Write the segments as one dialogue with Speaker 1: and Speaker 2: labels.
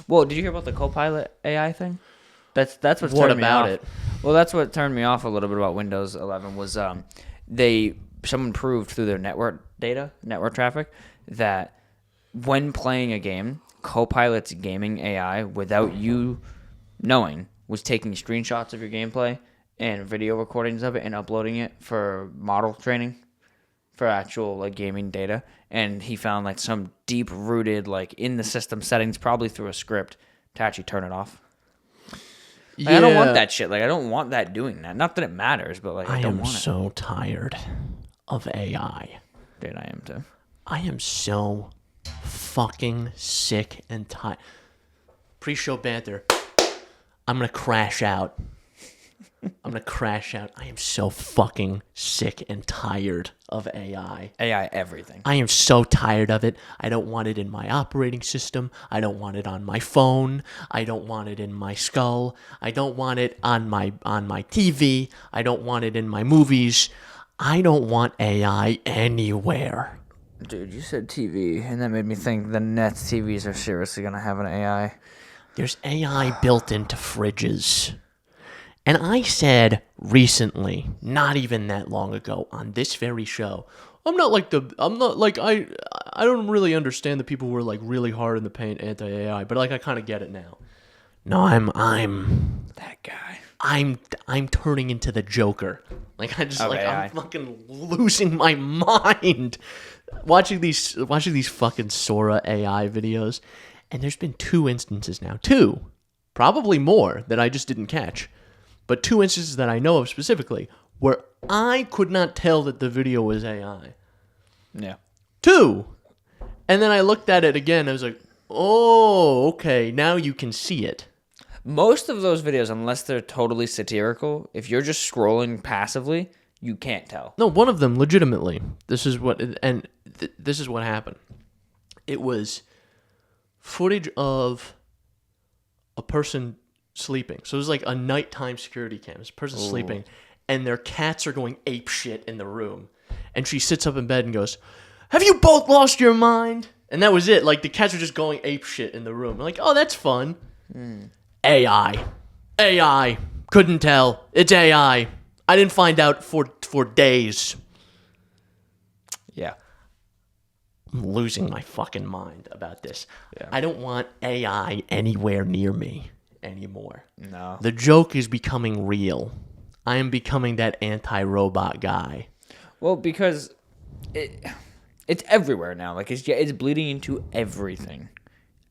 Speaker 1: Well, did you hear about the Copilot AI thing? That's what's
Speaker 2: What
Speaker 1: turned me
Speaker 2: about
Speaker 1: off.
Speaker 2: it?
Speaker 1: Well, that's what turned me off a little bit about Windows 11 was someone proved through their network traffic, that when playing a game, Copilot's gaming AI, without you knowing, was taking screenshots of your gameplay and video recordings of it and uploading it for model training for actual like gaming data. And he found like some deep rooted like in the system settings, probably through a script, to actually turn it off. Like, I don't want that shit. Like, I don't want that doing that. Not that it matters, but like I don't want it.
Speaker 2: I am so tired of AI.
Speaker 1: Dude, I am too.
Speaker 2: I am so fucking sick and tired. Pre-show banter. I'm gonna crash out. I am so fucking sick and tired of AI.
Speaker 1: AI everything.
Speaker 2: I am so tired of it. I don't want it in my operating system. I don't want it on my phone. I don't want it in my skull. I don't want it on my TV. I don't want it in my movies. I don't want AI anywhere.
Speaker 1: Dude, you said TV, and that made me think the next TVs are seriously gonna have an AI.
Speaker 2: There's AI built into fridges. And I said recently, not even that long ago, on this very show, I don't really understand the people who are like really hard in the paint anti-AI, but like I kind of get it now. No, I'm
Speaker 1: That guy.
Speaker 2: I'm turning into the Joker. Like I'm
Speaker 1: AI.
Speaker 2: fucking losing my mind watching these fucking Sora AI videos. And there's been 2 instances now. 2. Probably more that I just didn't catch. But 2 instances that I know of specifically where I could not tell that the video was AI.
Speaker 1: Yeah.
Speaker 2: 2. And then I looked at it again. I was like, oh, okay. Now you can see it.
Speaker 1: Most of those videos, unless they're totally satirical, if you're just scrolling passively, you can't tell.
Speaker 2: No, one of them, legitimately. This is what happened. It was footage of a person sleeping. So it was like a nighttime security cam. This person sleeping, and their cats are going ape shit in the room. And she sits up in bed and goes, "Have you both lost your mind?" And that was it. Like, the cats were just going ape shit in the room. I'm like, oh, that's fun. AI. Couldn't tell. It's AI. I didn't find out for days.
Speaker 1: Yeah.
Speaker 2: I'm losing my fucking mind about this.
Speaker 1: Yeah.
Speaker 2: I don't want AI anywhere near me anymore.
Speaker 1: No.
Speaker 2: The joke is becoming real. I am becoming that anti-robot guy.
Speaker 1: Well, because it's everywhere now. Like it's bleeding into everything,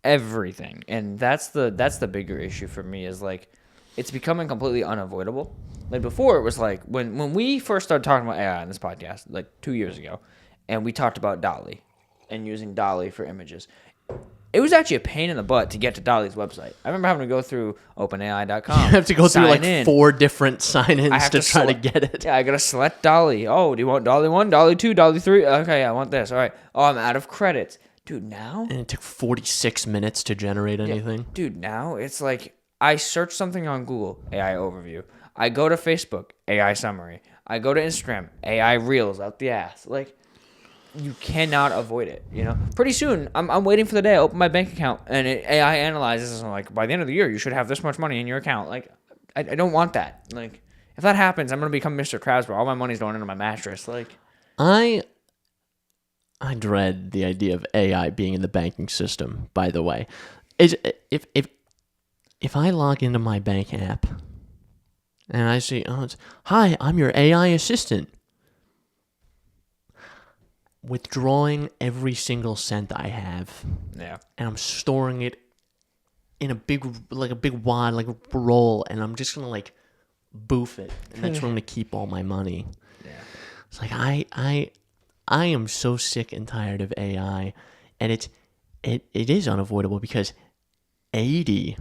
Speaker 1: and that's the bigger issue for me. Is like it's becoming completely unavoidable. Like before, it was like when we first started talking about AI on this podcast, like 2 years ago, and we talked about DALL-E and using DALL-E for images. It was actually a pain in the butt to get to DALL-E's website. I remember having to go through OpenAI.com.
Speaker 2: You have to go through like 4 different sign-ins to try to get it.
Speaker 1: Yeah, I gotta select DALL-E. Oh, do you want DALL-E 1, DALL-E 2, DALL-E 3? Okay, I want this. All right. Oh, I'm out of credits. Dude, now?
Speaker 2: And it took 46 minutes to generate anything.
Speaker 1: Dude, now it's like I search something on Google, AI overview. I go to Facebook, AI summary. I go to Instagram, AI reels out the ass. Like, you cannot avoid it, you know? Pretty soon, I'm waiting for the day I open my bank account and AI analyzes and like, by the end of the year, you should have this much money in your account. Like, I don't want that. Like, if that happens, I'm going to become Mr. Krabs where all my money's going into my mattress. Like,
Speaker 2: I dread the idea of AI being in the banking system, by the way. If I log into my bank app and I see, hi, I'm your AI assistant. Withdrawing every single cent I have.
Speaker 1: yeah.
Speaker 2: And I'm storing it in a big wad, like a roll, and I'm just gonna like boof it. And that's where I'm gonna keep all my money.
Speaker 1: Yeah.
Speaker 2: It's like I am so sick and tired of AI, and it is unavoidable because 80%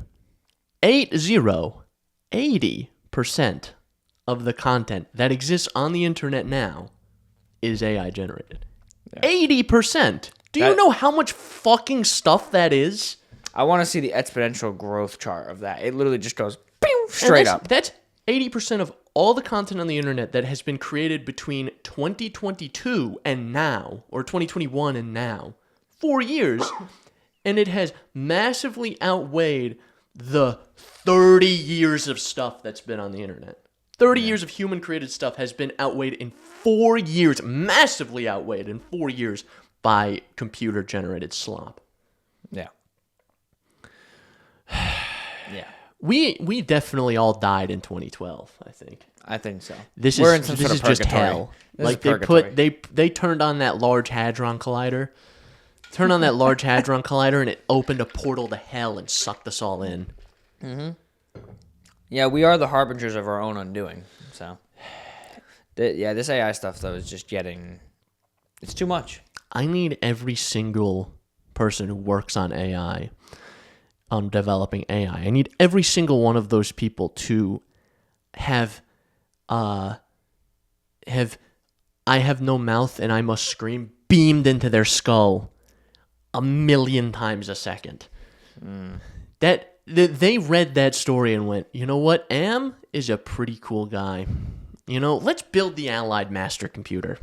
Speaker 2: of the content that exists on the internet now is AI generated. Yeah. 80%. Do you know how much fucking stuff that is?
Speaker 1: I want to see the exponential growth chart of that. It literally just goes straight up.
Speaker 2: That's 80% of all the content on the internet that has been created between 2022 and now, or 2021 and now. 4 years. And it has massively outweighed the 30 years of stuff that's been on the internet. 30 years of human-created stuff has been outweighed in 4 years, massively outweighed in 4 years by computer-generated slop.
Speaker 1: Yeah. Yeah.
Speaker 2: We definitely all died in 2012, I think.
Speaker 1: I think so.
Speaker 2: This
Speaker 1: We're in
Speaker 2: is
Speaker 1: some
Speaker 2: this
Speaker 1: sort
Speaker 2: is
Speaker 1: of
Speaker 2: just
Speaker 1: purgatory.
Speaker 2: hell.
Speaker 1: This
Speaker 2: Like
Speaker 1: is purgatory.
Speaker 2: they turned on that Large Hadron Collider. Turned on that Large Hadron Collider and it opened a portal to hell and sucked us all in.
Speaker 1: Yeah, we are the harbingers of our own undoing. So, this AI stuff though is just it's too much.
Speaker 2: I need every single person who works on AI, on developing AI. I need every single one of those people to have I have no mouth and I must scream beamed into their skull 1,000,000 times a second. That they read that story and went, you know what? Am is a pretty cool guy. You know, let's build the Allied master computer.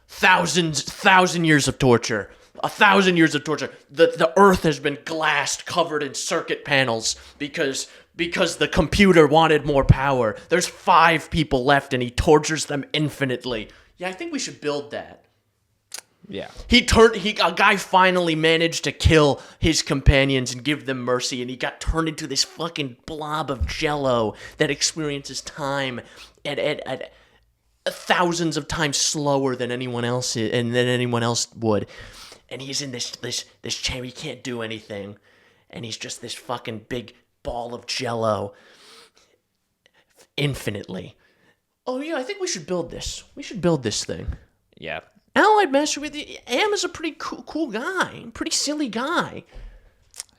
Speaker 2: 1,000 years of torture. 1,000 years of torture. The Earth has been glassed, covered in circuit panels because the computer wanted more power. There's 5 people left and he tortures them infinitely. Yeah, I think we should build that.
Speaker 1: Yeah.
Speaker 2: A guy finally managed to kill his companions and give them mercy, and he got turned into this fucking blob of jello that experiences time at thousands of times slower than anyone else would. And he's in this chair, he can't do anything. And he's just this fucking big ball of jello infinitely. Oh yeah, I think we should build this. We should build this thing.
Speaker 1: Yeah.
Speaker 2: Allied Master with Am is a pretty cool guy, pretty silly guy.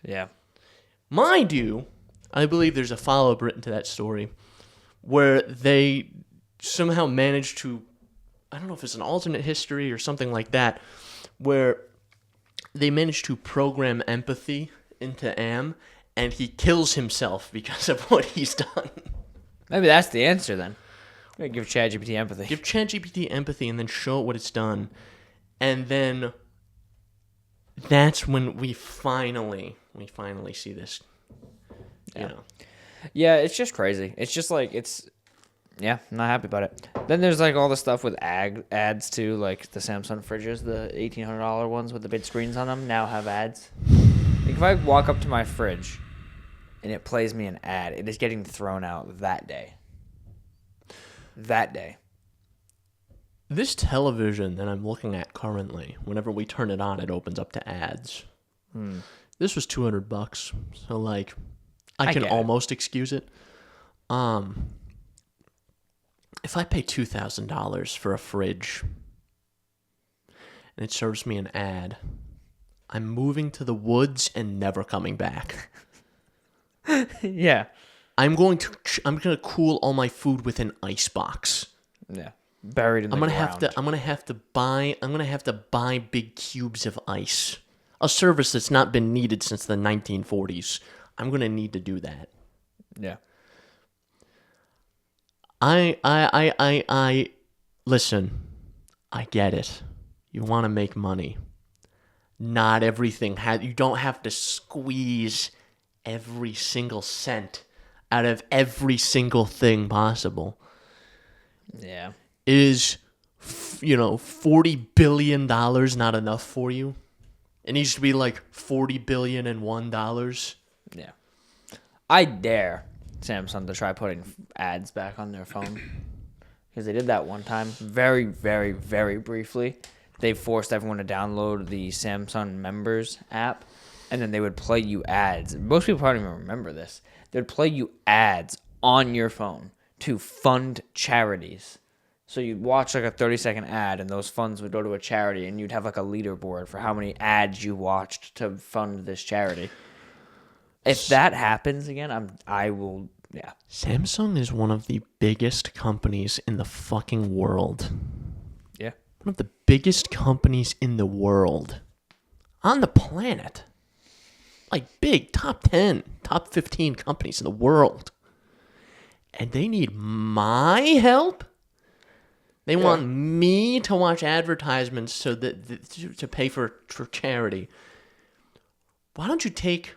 Speaker 1: Yeah.
Speaker 2: Mind you, I believe there's a follow-up written to that story where they somehow managed to, I don't know if it's an alternate history or something like that, where they managed to program empathy into Am, and he kills himself because of what he's done.
Speaker 1: Maybe that's the answer then. I'm gonna give ChatGPT empathy.
Speaker 2: Give ChatGPT empathy and then show it what it's done. And then that's when we finally see this. You know.
Speaker 1: Yeah, it's just crazy. It's just like I'm not happy about it. Then there's like all the stuff with ads too, like the Samsung fridges, the $1,800 ones with the big screens on them now have ads. Like if I walk up to my fridge and it plays me an ad, it is getting thrown out that day.
Speaker 2: This television that I'm looking at currently, whenever we turn it on, it opens up to ads. This was $200, so like I can almost excuse it. If I pay $2,000 for a fridge and it serves me an ad, I'm moving to the woods and never coming back.
Speaker 1: Yeah.
Speaker 2: I'm gonna cool all my food with an ice box.
Speaker 1: Yeah. Buried in the ground.
Speaker 2: I'm gonna have to buy big cubes of ice. A service that's not been needed since the 1940s. I'm gonna need to do that.
Speaker 1: Yeah.
Speaker 2: I listen. I get it. You want to make money. Not everything you don't have to squeeze every single cent out of every single thing possible.
Speaker 1: Yeah.
Speaker 2: Is $40 billion not enough for you? It needs to be like $40,000,001,000.
Speaker 1: Yeah. I dare Samsung to try putting ads back on their phone. Because they did that one time. Very, very, very briefly. They forced everyone to download the Samsung Members app. And then they would play you ads. Most people probably don't even remember this. They'd play you ads on your phone to fund charities. So you'd watch like a 30-second ad, and those funds would go to a charity, and you'd have like a leaderboard for how many ads you watched to fund this charity. If that happens again, I will.
Speaker 2: Samsung is one of the biggest companies in the fucking world.
Speaker 1: Yeah.
Speaker 2: One of the biggest companies in the world. On the planet. Like big, top 10, top 15 companies in the world. And they need my help? They want me to watch advertisements so that to pay for charity. why don't you take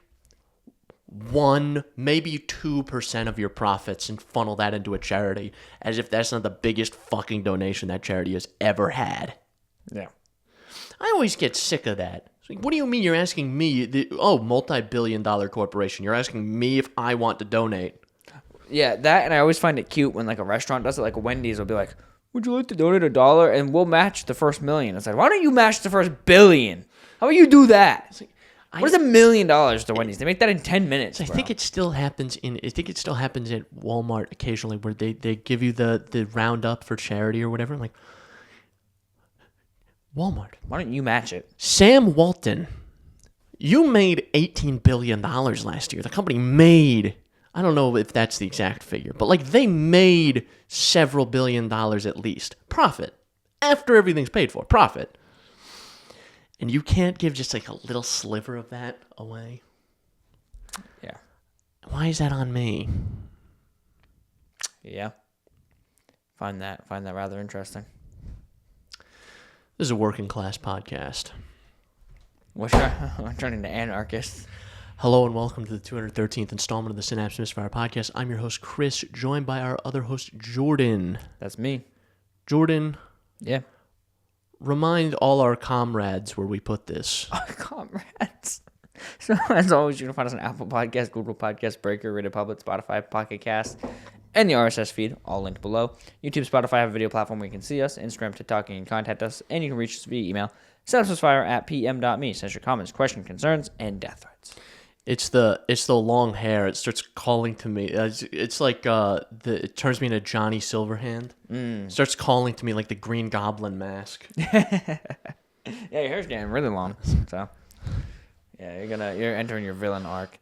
Speaker 2: 1, maybe 2% of your profits and funnel that into a charity, as if that's not the biggest fucking donation that charity has ever had.
Speaker 1: Yeah.
Speaker 2: I always get sick of that. It's like, what do you mean you're asking me, multi-billion-dollar corporation, you're asking me if I want to donate?
Speaker 1: Yeah, that, and I always find it cute when like a restaurant does it, like Wendy's will be like, would you like to donate $1 and we'll match the first $1 million. It's like, why don't you match the first $1 billion? How about you do that? It's like, what is $1 million to Wendy's? They make that in 10 minutes.
Speaker 2: I think it still happens at Walmart occasionally, where they give you the roundup for charity or whatever. I'm like, Walmart,
Speaker 1: why don't you match it?
Speaker 2: Sam Walton, you made $18 billion last year. The company made, I don't know if that's the exact figure, but like they made several $1 billion at least. Profit. After everything's paid for. Profit. And you can't give just like a little sliver of that away.
Speaker 1: Yeah.
Speaker 2: Why is that on me?
Speaker 1: Yeah. Find that rather interesting.
Speaker 2: This is a working class podcast.
Speaker 1: I'm turning to anarchist.
Speaker 2: Hello and welcome to the 213th installment of the Synapse Misfire Podcast. I'm your host, Chris, joined by our other host, Jordan.
Speaker 1: That's me.
Speaker 2: Jordan.
Speaker 1: Yeah.
Speaker 2: Remind all our comrades where we put this.
Speaker 1: Our comrades. So, as always, you can find us on Apple Podcasts, Google Podcasts, Breaker, Radio Public, Spotify, Pocket Cast, and the RSS feed, all linked below. YouTube, Spotify have a video platform where you can see us. Instagram, TikTok, you can contact us, and you can reach us via email, synapsemisfire@pm.me. Send your comments, questions, concerns, and death threats.
Speaker 2: It's the long hair. It starts calling to me. It's like it turns me into Johnny Silverhand. Starts calling to me like the Green Goblin mask.
Speaker 1: Yeah, your hair's getting really long. So, yeah, you're entering your villain arc.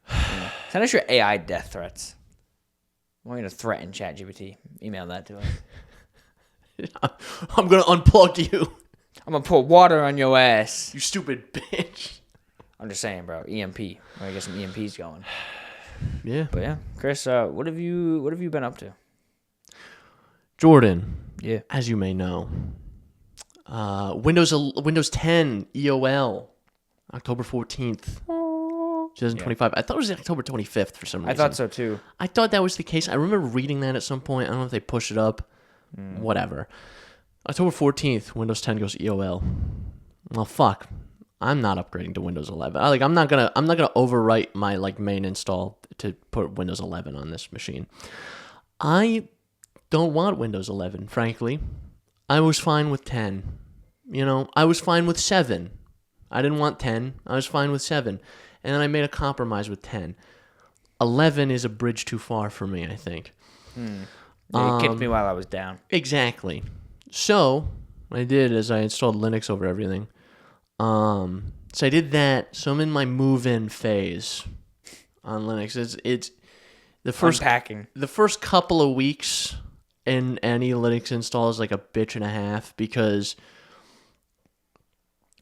Speaker 1: Yeah. Send us your AI death threats. I want you to threaten ChatGPT. Email that to us.
Speaker 2: I'm gonna unplug you.
Speaker 1: I'm gonna pour water on your ass.
Speaker 2: You stupid bitch.
Speaker 1: I'm just saying, bro. EMP. We're gonna get some EMPs going.
Speaker 2: Yeah.
Speaker 1: But yeah, Chris, what have you been up to?
Speaker 2: Jordan.
Speaker 1: Yeah.
Speaker 2: As you may know, Windows 10 EOL, October 14th, 2025. Yeah. I thought it was October 25th for some reason.
Speaker 1: I thought so too.
Speaker 2: I thought that was the case. I remember reading that at some point. I don't know if they pushed it up. Whatever. October 14th, Windows 10 goes EOL. Well, fuck. I'm not upgrading to Windows 11. I'm not gonna overwrite my main install to put Windows 11 on this machine. I don't want Windows 11, frankly. I was fine with 10. I was fine with 7. I didn't want 10. I was fine with 7. And then I made a compromise with 10. 11 is a bridge too far for me, I think.
Speaker 1: Yeah, it kicked me while I was down.
Speaker 2: Exactly. So, what I did is I installed Linux over everything. So I did that. So I'm in my move-in phase on Linux. It's the first
Speaker 1: unpacking. The
Speaker 2: first couple of weeks in any Linux install is like a bitch and a half because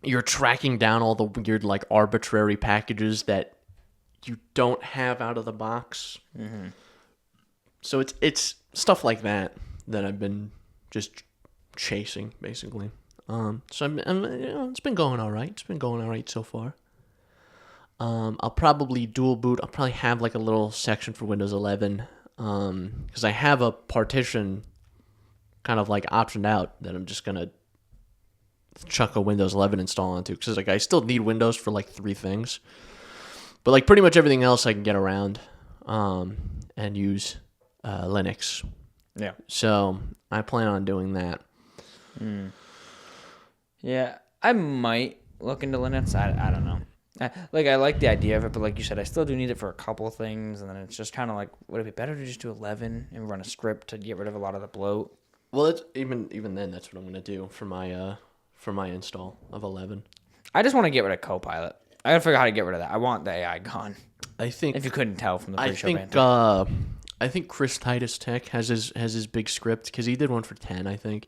Speaker 2: you're tracking down all the weird arbitrary packages that you don't have out of the box. Mm-hmm. So it's stuff like that I've been just chasing basically. So it's been going all right. It's been going all right so far. I'll probably dual boot. I'll probably have a little section for Windows 11 because I have a partition kind of optioned out that I'm just gonna chuck a Windows 11 install onto because I still need Windows for 3 things, but pretty much everything else I can get around and use Linux.
Speaker 1: Yeah.
Speaker 2: So I plan on doing that.
Speaker 1: Yeah, I might look into Linux. I don't know. I like the idea of it, but like you said, I still do need it for a couple of things, and then it's just kind of would it be better to just do 11 and run a script to get rid of a lot of the bloat?
Speaker 2: Well, it's, even then, that's what I'm gonna do for my install of 11.
Speaker 1: I just want to get rid of Copilot. I gotta figure out how to get rid of that. I want the AI gone.
Speaker 2: I think
Speaker 1: if you couldn't tell from the pre-show banter.
Speaker 2: I think Chris Titus Tech has his big script because he did one for 10. I think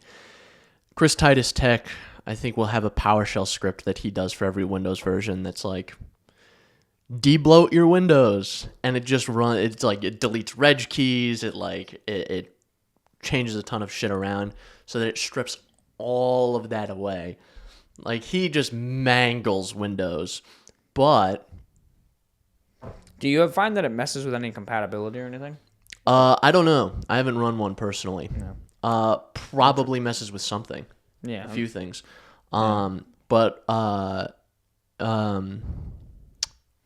Speaker 2: Chris Titus Tech, I think, will have a PowerShell script that he does for every Windows version that's debloat your Windows, and it just runs. It's it deletes reg keys. It changes a ton of shit around so that it strips all of that away. He just mangles Windows, but
Speaker 1: Do you find that it messes with any compatibility or anything?
Speaker 2: I don't know. I haven't run one personally.
Speaker 1: No.
Speaker 2: Probably messes with something.
Speaker 1: Yeah.
Speaker 2: A few things. But one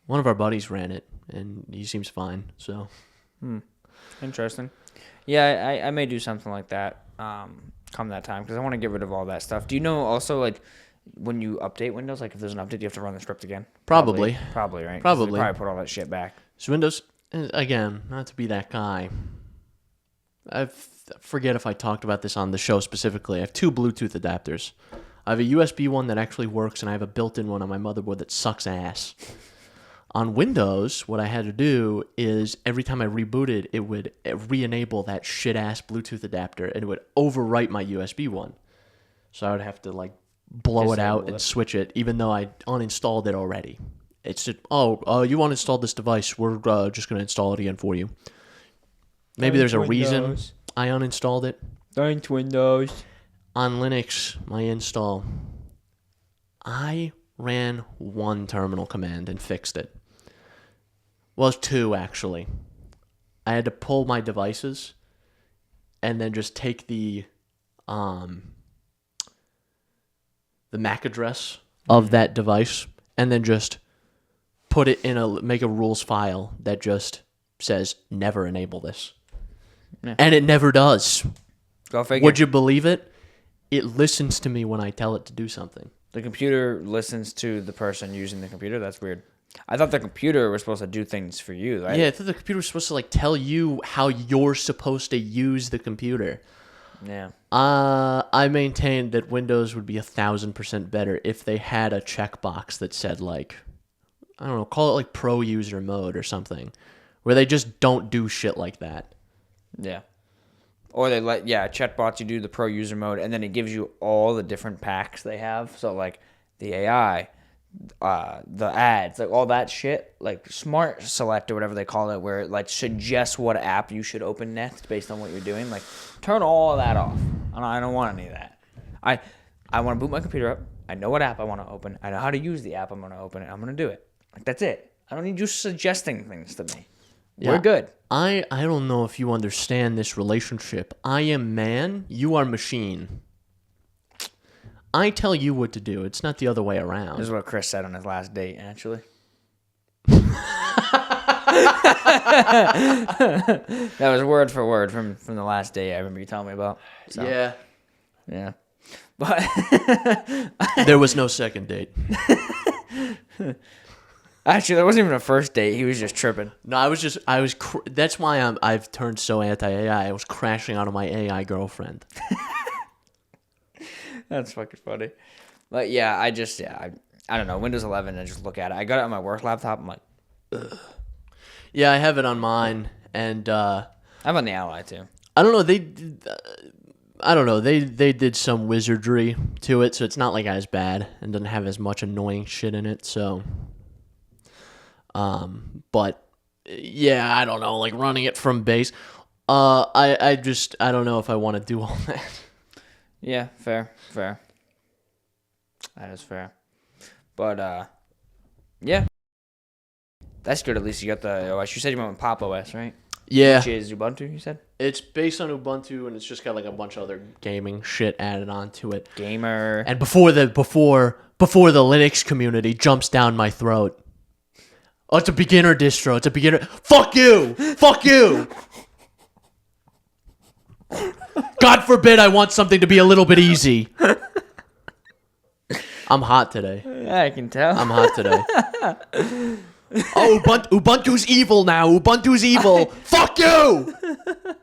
Speaker 2: of our buddies ran it, and he seems fine. So.
Speaker 1: Interesting. Yeah, I may do something like that come that time because I want to get rid of all that stuff. Do you know also like when you update Windows, like if there's an update, you have to run the script again? Probably, right? 'Cause they probably put all that shit back.
Speaker 2: So Windows, again, not to be that guy. I forget if I talked about this on the show specifically. I have 2 Bluetooth adapters. I have a USB one that actually works, and I have a built-in one on my motherboard that sucks ass. On Windows, what I had to do is every time I rebooted, it would re-enable that shit-ass Bluetooth adapter, and it would overwrite my USB one. So I would have to like blow it out and switch it, even though I uninstalled it already. It's just, you uninstalled this device. We're just going to install it again for you. Maybe there's a reason I uninstalled it.
Speaker 1: Thanks, Windows.
Speaker 2: On Linux, my install, I ran 1 terminal command and fixed it. Well, it's 2, actually. I had to pull my devices and then just take the MAC address of that device and then just put it make a rules file that just says never enable this. Yeah. And it never does.
Speaker 1: Go figure.
Speaker 2: Would you believe it? It listens to me when I tell it to do something.
Speaker 1: The computer listens to the person using the computer? That's weird. I thought the computer was supposed to do things for you, right?
Speaker 2: Yeah, I thought the computer was supposed to like tell you how you're supposed to use the computer.
Speaker 1: Yeah.
Speaker 2: I maintained that Windows would be 1,000% better if they had a checkbox that said like, I don't know, call it like pro user mode or something, where they just don't do shit like that.
Speaker 1: Yeah. Or they let chatbots you do the pro user mode, and then it gives you all the different packs they have. So like the AI, the ads, like all that shit, like Smart Select or whatever they call it, where it like suggests what app you should open next based on what you're doing. Like turn all of that off. I don't want any of that. I want to boot my computer up. I know what app I want to open. I know how to use the app I'm going to open it. I'm going to do it. Like that's it. I don't need you suggesting things to me. We're good.
Speaker 2: I don't know if you understand this relationship. I am man, you are machine. I tell you what to do. It's not the other way around.
Speaker 1: This is what Chris said on his last date, actually. That was word for word from the last date I remember you telling me about. So, yeah. But
Speaker 2: there was no second date.
Speaker 1: Actually, there wasn't even a first date. He was just tripping.
Speaker 2: No, that's why I've turned so anti-AI. I was crashing out of my AI girlfriend.
Speaker 1: That's fucking funny. But yeah, I don't know. Windows 11, I just look at it. I got it on my work laptop. I'm like, ugh.
Speaker 2: Yeah, I have it on mine, and
Speaker 1: I have on the Ally too.
Speaker 2: I don't know. They did some wizardry to it, so it's not like as bad and doesn't have as much annoying shit in it. So, but yeah, I don't know. Like running it from base, I don't know if I want to do all that.
Speaker 1: Yeah, fair. That is fair. But, yeah. That's good. At least you got the OS. You said you went with Pop OS, right?
Speaker 2: Yeah.
Speaker 1: Which is Ubuntu, you said?
Speaker 2: It's based on Ubuntu, and it's just got like a bunch of other gaming shit added onto it.
Speaker 1: Gamer.
Speaker 2: And before the Linux community jumps down my throat. Oh, it's a beginner distro. It's a beginner. Fuck you! Fuck you! God forbid I want something to be a little bit easy. I'm hot today.
Speaker 1: Yeah, I can tell.
Speaker 2: I'm hot today. Oh, Ubuntu's evil now. Ubuntu's evil. Fuck you!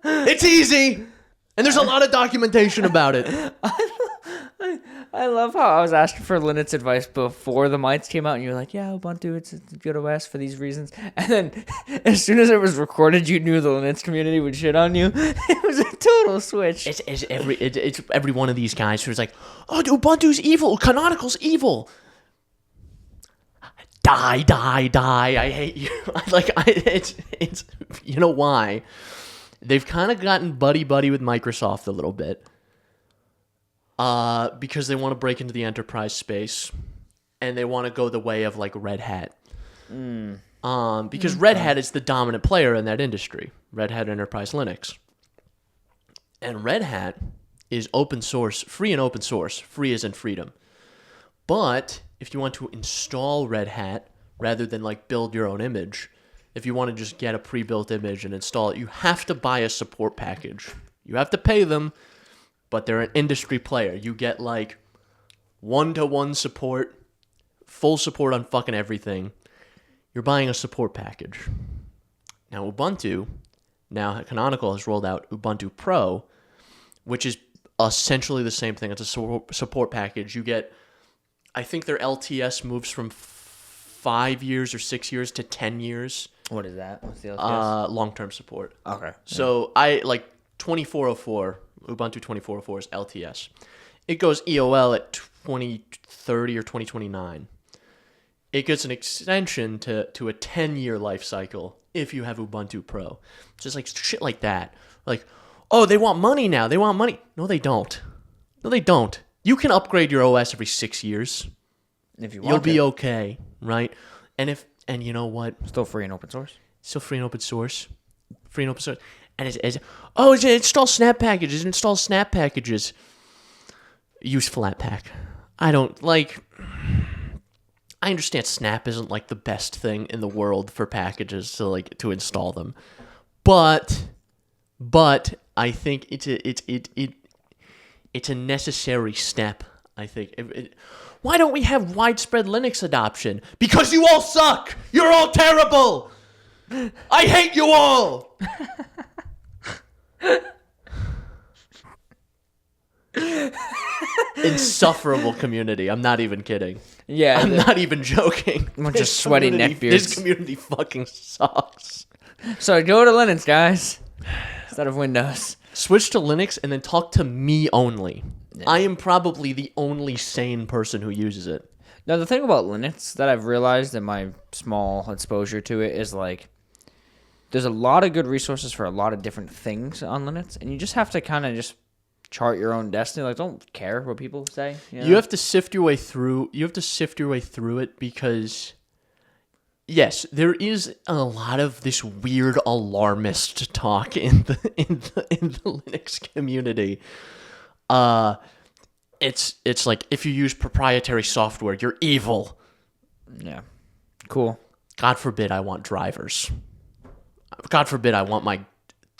Speaker 2: It's easy! And there's a lot of documentation about it.
Speaker 1: I love how I was asking for Linux advice before the mites came out, and you're like, yeah, Ubuntu, it's a good OS for these reasons. And then as soon as it was recorded, you knew the Linux community would shit on you. It was a total switch.
Speaker 2: It's every one of these guys who's like, oh, Ubuntu's evil. Canonical's evil. Die. I hate you. It's you know why? They've kind of gotten buddy-buddy with Microsoft a little bit. Because they want to break into the enterprise space, and they want to go the way of like Red Hat. Because Red Hat is the dominant player in that industry. Red Hat Enterprise Linux. And Red Hat is open source, free and open source. Free as in freedom. But if you want to install Red Hat, rather than like build your own image, if you want to just get a pre-built image and install it, you have to buy a support package. You have to pay them, but they're an industry player. You get like one-to-one support, full support on fucking everything. You're buying a support package. Now Ubuntu, now Canonical has rolled out Ubuntu Pro, which is essentially the same thing. It's a support package. You get, I think their LTS moves from 5 years or 6 years to 10 years.
Speaker 1: What is that? What's the LTS?
Speaker 2: Long-term support.
Speaker 1: Okay.
Speaker 2: So I like 2404, Ubuntu 2404 is LTS. It goes EOL at 2030 or 2029. It gets an extension to a 10-year life cycle if you have Ubuntu Pro. Just like shit like that. Like, oh, they want money now. They want money. No, they don't. No, they don't. You can upgrade your OS every 6 years.
Speaker 1: If you want
Speaker 2: You'll be okay, right? And you know what?
Speaker 1: Still free and open source.
Speaker 2: Still free and open source. Free and open source. And it's install snap packages. Install snap packages. Use Flatpak. I don't like. I understand Snap isn't like the best thing in the world for packages to install them, but I think it's a necessary step. I think. Why don't we have widespread Linux adoption? Because you all suck. You're all terrible. I hate you all. Insufferable community. I'm not even kidding.
Speaker 1: Yeah.
Speaker 2: I'm not even joking.
Speaker 1: I'm just sweaty neckbeards.
Speaker 2: This community fucking sucks.
Speaker 1: So go to Linux, guys, instead of Windows.
Speaker 2: Switch to Linux and then talk to me only. Yeah. I am probably the only sane person who uses it.
Speaker 1: Now, the thing about Linux that I've realized in my small exposure to it is like there's a lot of good resources for a lot of different things on Linux, and you just have to kind of just chart your own destiny. Like, don't care what people say. You know?
Speaker 2: You have to sift your way through. You have to sift your way through it because, yes, there is a lot of this weird alarmist talk in the Linux community. It's like if you use proprietary software, you're evil.
Speaker 1: Yeah, cool.
Speaker 2: God forbid I want drivers. God forbid I want my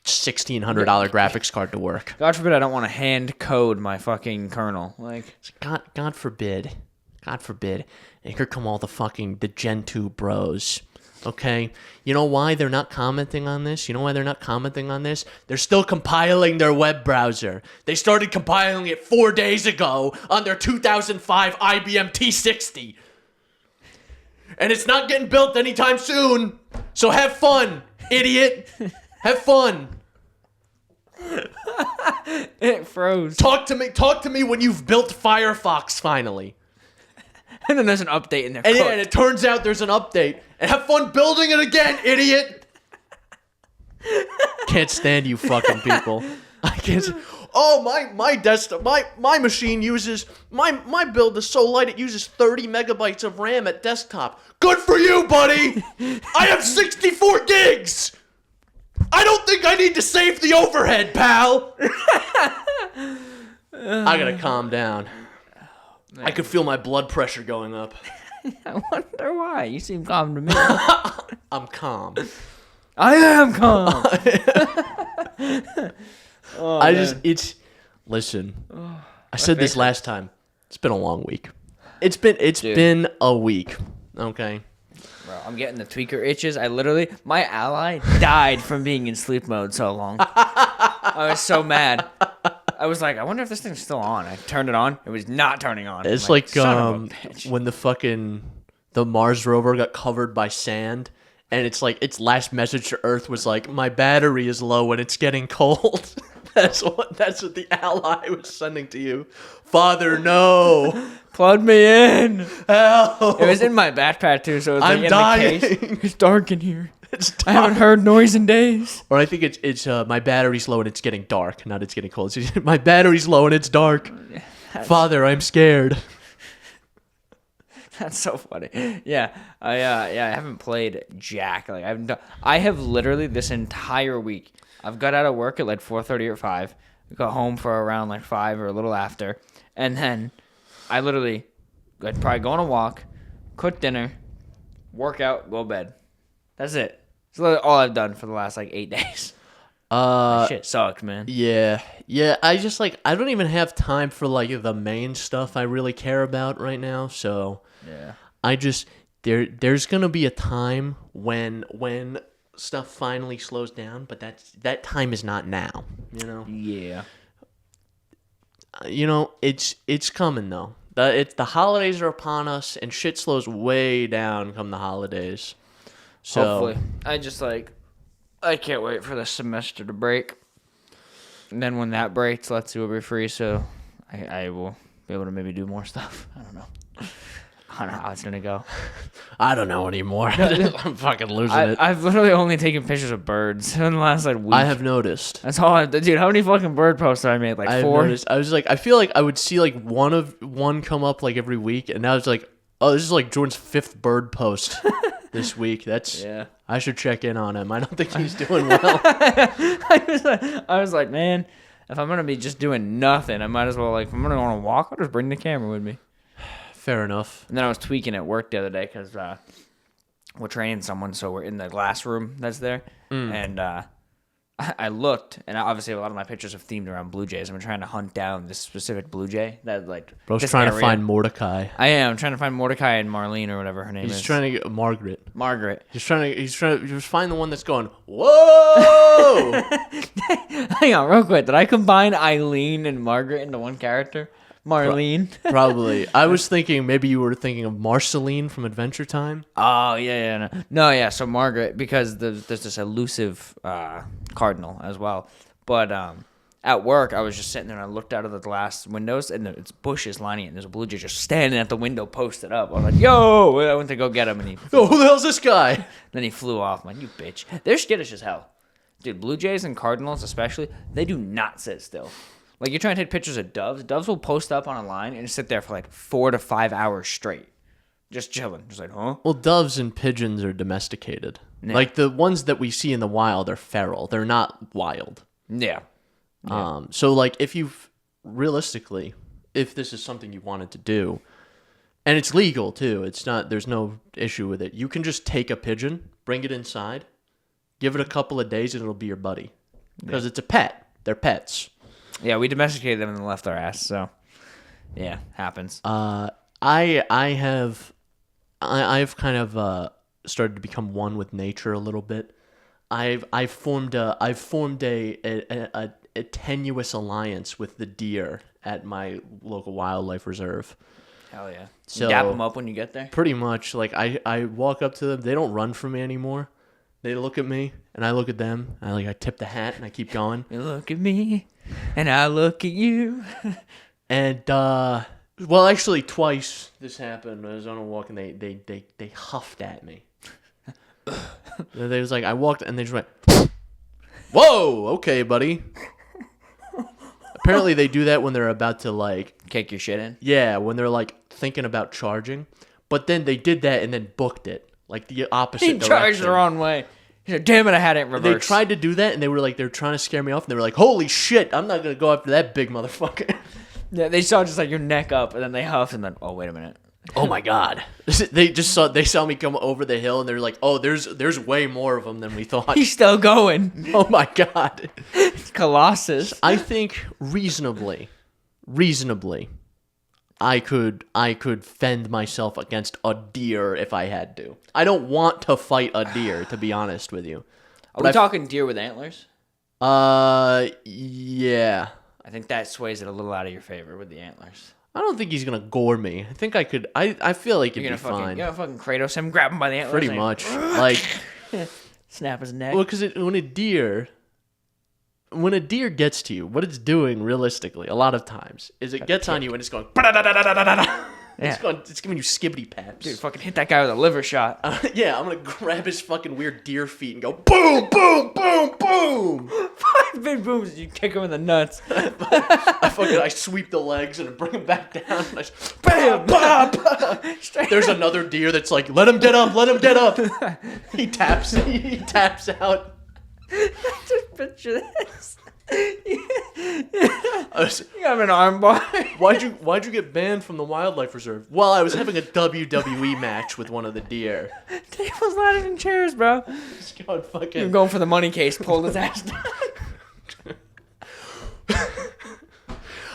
Speaker 2: $1,600 graphics card to work.
Speaker 1: God forbid I don't want to hand code my fucking kernel. Like,
Speaker 2: God forbid. God forbid. And here come all the Gen 2 bros. Okay? You know why they're not commenting on this? They're still compiling their web browser. They started compiling it 4 days ago on their 2005 IBM T60. And it's not getting built anytime soon. So have fun, idiot. Have fun.
Speaker 1: It froze.
Speaker 2: Talk to me when you've built Firefox finally.
Speaker 1: And then there's an update in there.
Speaker 2: And it turns out there's an update. And have fun building it again, idiot. Can't stand you fucking people. I can't. Oh, my desktop, my machine uses my build is so light it uses 30 megabytes of RAM at desktop. Good for you, buddy. I have 64 gigs. I don't think I need to save the overhead, pal. I gotta calm down. I could feel my blood pressure going up.
Speaker 1: I wonder why. You seem calm to me.
Speaker 2: I'm calm.
Speaker 1: I am calm.
Speaker 2: Listen. I said this last time. It's been a long week. It's been a week. Okay.
Speaker 1: Bro, I'm getting the tweaker itches. My ally died from being in sleep mode so long. I was so mad. I was like, I wonder if this thing's still on. I turned it on. It was not turning on.
Speaker 2: It's like when the Mars rover got covered by sand, and it's like its last message to Earth was like, my battery is low and it's getting cold. That's what the ally was sending to you. Father, no.
Speaker 1: Plug me in.
Speaker 2: Help.
Speaker 1: It was in my backpack too, so it was like
Speaker 2: I'm
Speaker 1: in
Speaker 2: dying.
Speaker 1: the case. It's dark in here. I haven't heard noise in days.
Speaker 2: Or I think it's my battery's low and it's getting dark, not it's getting cold. It's, my battery's low and it's dark. Father, I'm scared.
Speaker 1: That's so funny. Yeah, I haven't played jack. Like I have literally this entire week. I've got out of work at like 4:30 or 5. Got home for around like 5 or a little after, and then I'd probably go on a walk, cook dinner, work out, go to bed. That's it. That's literally all I've done for the last like 8 days. Shit sucks, man.
Speaker 2: Yeah. I just I don't even have time for like the main stuff I really care about right now. So
Speaker 1: Yeah.
Speaker 2: I just there's gonna be a time when stuff finally slows down, but that time is not now. You know.
Speaker 1: Yeah.
Speaker 2: It's coming though. The holidays are upon us, and shit slows way down come the holidays. So
Speaker 1: Hopefully, I can't wait for the semester to break. And then when that breaks, let's see what we're free. So I will be able to maybe do more stuff. I don't know how it's gonna go.
Speaker 2: I don't know anymore. I'm fucking losing it.
Speaker 1: I've literally only taken pictures of birds in the last week.
Speaker 2: I have noticed.
Speaker 1: That's all dude. How many fucking bird posts have I made? Like 4?
Speaker 2: I was I feel like I would see one come up every week, and now it's oh, this is Jordan's 5th bird post this week.
Speaker 1: Yeah.
Speaker 2: I should check in on him. I don't think he's doing well.
Speaker 1: I was like, man, if I'm gonna be just doing nothing, I might as well if I'm gonna go on a walk, I'll just bring the camera with me.
Speaker 2: Fair enough.
Speaker 1: And then I was tweaking at work the other day because we're training someone, so we're in the glass room that's there, and I looked, and obviously a lot of my pictures are themed around Blue Jays. I'm trying to hunt down this specific Blue Jay that
Speaker 2: Bro's trying to find Mordecai.
Speaker 1: I am trying to find Mordecai and Marlene or whatever her name is.
Speaker 2: He's trying to get Margaret. He's trying to just find the one that's going, whoa!
Speaker 1: Hang on, real quick. Did I combine Eileen and Margaret into one character? Marlene?
Speaker 2: Probably. I was thinking maybe you were thinking of Marceline from Adventure Time.
Speaker 1: Oh, yeah. No, yeah, so Margaret, because there's this elusive cardinal as well. But at work, I was just sitting there and I looked out of the glass windows and it's bushes lining it. And there's a blue jay just standing at the window posted up. I was like, yo! I went to go get him and
Speaker 2: who the hell's this guy?
Speaker 1: Then he flew off. I'm like, you bitch. They're skittish as hell. Dude, blue jays and cardinals especially, they do not sit still. Like, you're trying to take pictures of doves. Doves will post up on a line and sit there for 4 to 5 hours straight. Just chilling. Just huh?
Speaker 2: Well, doves and pigeons are domesticated.
Speaker 1: Yeah.
Speaker 2: The ones that we see in the wild are feral. They're not wild.
Speaker 1: Yeah.
Speaker 2: So, realistically, if this is something you wanted to do, and it's legal, too. There's no issue with it. You can just take a pigeon, bring it inside, give it a couple of days, and it'll be your buddy. Because it's a pet. They're pets.
Speaker 1: Yeah, we domesticated them and then left our ass, so yeah, happens.
Speaker 2: I've kind of started to become one with nature a little bit. I've formed a tenuous alliance with the deer at my local wildlife reserve.
Speaker 1: Hell yeah!
Speaker 2: So
Speaker 1: you dap them up when you get there.
Speaker 2: Pretty much, I walk up to them. They don't run from me anymore. They look at me and I look at them. I tip the hat and I keep going.
Speaker 1: You look at me. And I look at you.
Speaker 2: And actually twice this happened. I was on a walk and they huffed at me. They was I walked and they just went, whoa, okay, buddy. Apparently they do that when they're about to
Speaker 1: kick your shit in.
Speaker 2: Yeah, when they're thinking about charging. But then they did that and then booked it. The opposite direction. He
Speaker 1: charged the wrong way. He's like, damn it, I had it in reverse.
Speaker 2: They tried to do that, and they were they were trying to scare me off, and they were like, holy shit, I'm not going to go after that big motherfucker.
Speaker 1: Yeah, they saw just your neck up, and then they huffed, and then, oh, wait a minute.
Speaker 2: Oh, my God. They saw me come over the hill, and they're like, oh, there's way more of them than we thought.
Speaker 1: He's still going.
Speaker 2: Oh, my God.
Speaker 1: Colossus.
Speaker 2: I think reasonably, I could fend myself against a deer if I had to. I don't want to fight a deer, to be honest with you.
Speaker 1: Are we talking deer with antlers?
Speaker 2: Yeah.
Speaker 1: I think that sways it a little out of your favor with the antlers.
Speaker 2: I don't think he's gonna gore me. I think I could. I feel like it'd be fine.
Speaker 1: You're gonna fucking Kratos him, grab him by the antlers.
Speaker 2: Pretty much.
Speaker 1: Snap his neck.
Speaker 2: Well, because when a deer gets to you, what it's doing realistically, a lot of times, is it gets on you and it's going.
Speaker 1: Yeah.
Speaker 2: It's giving you skibbity paps.
Speaker 1: Dude, fucking hit that guy with a liver shot.
Speaker 2: Yeah, I'm gonna grab his fucking weird deer feet and go boom, boom, boom, boom.
Speaker 1: 5 big booms. You kick him in the nuts.
Speaker 2: I sweep the legs and bring him back down. And bam, bah, bah. There's another deer that's like, let him get up, let him get up. He taps out.
Speaker 1: Just picture this. You have an armbar.
Speaker 2: Why'd you get banned from the wildlife reserve? Well, I was having a WWE match with one of the deer.
Speaker 1: Tables, ladders, and chairs, bro.
Speaker 2: Just going fucking.
Speaker 1: You're going for the money case. Pulled his ass down.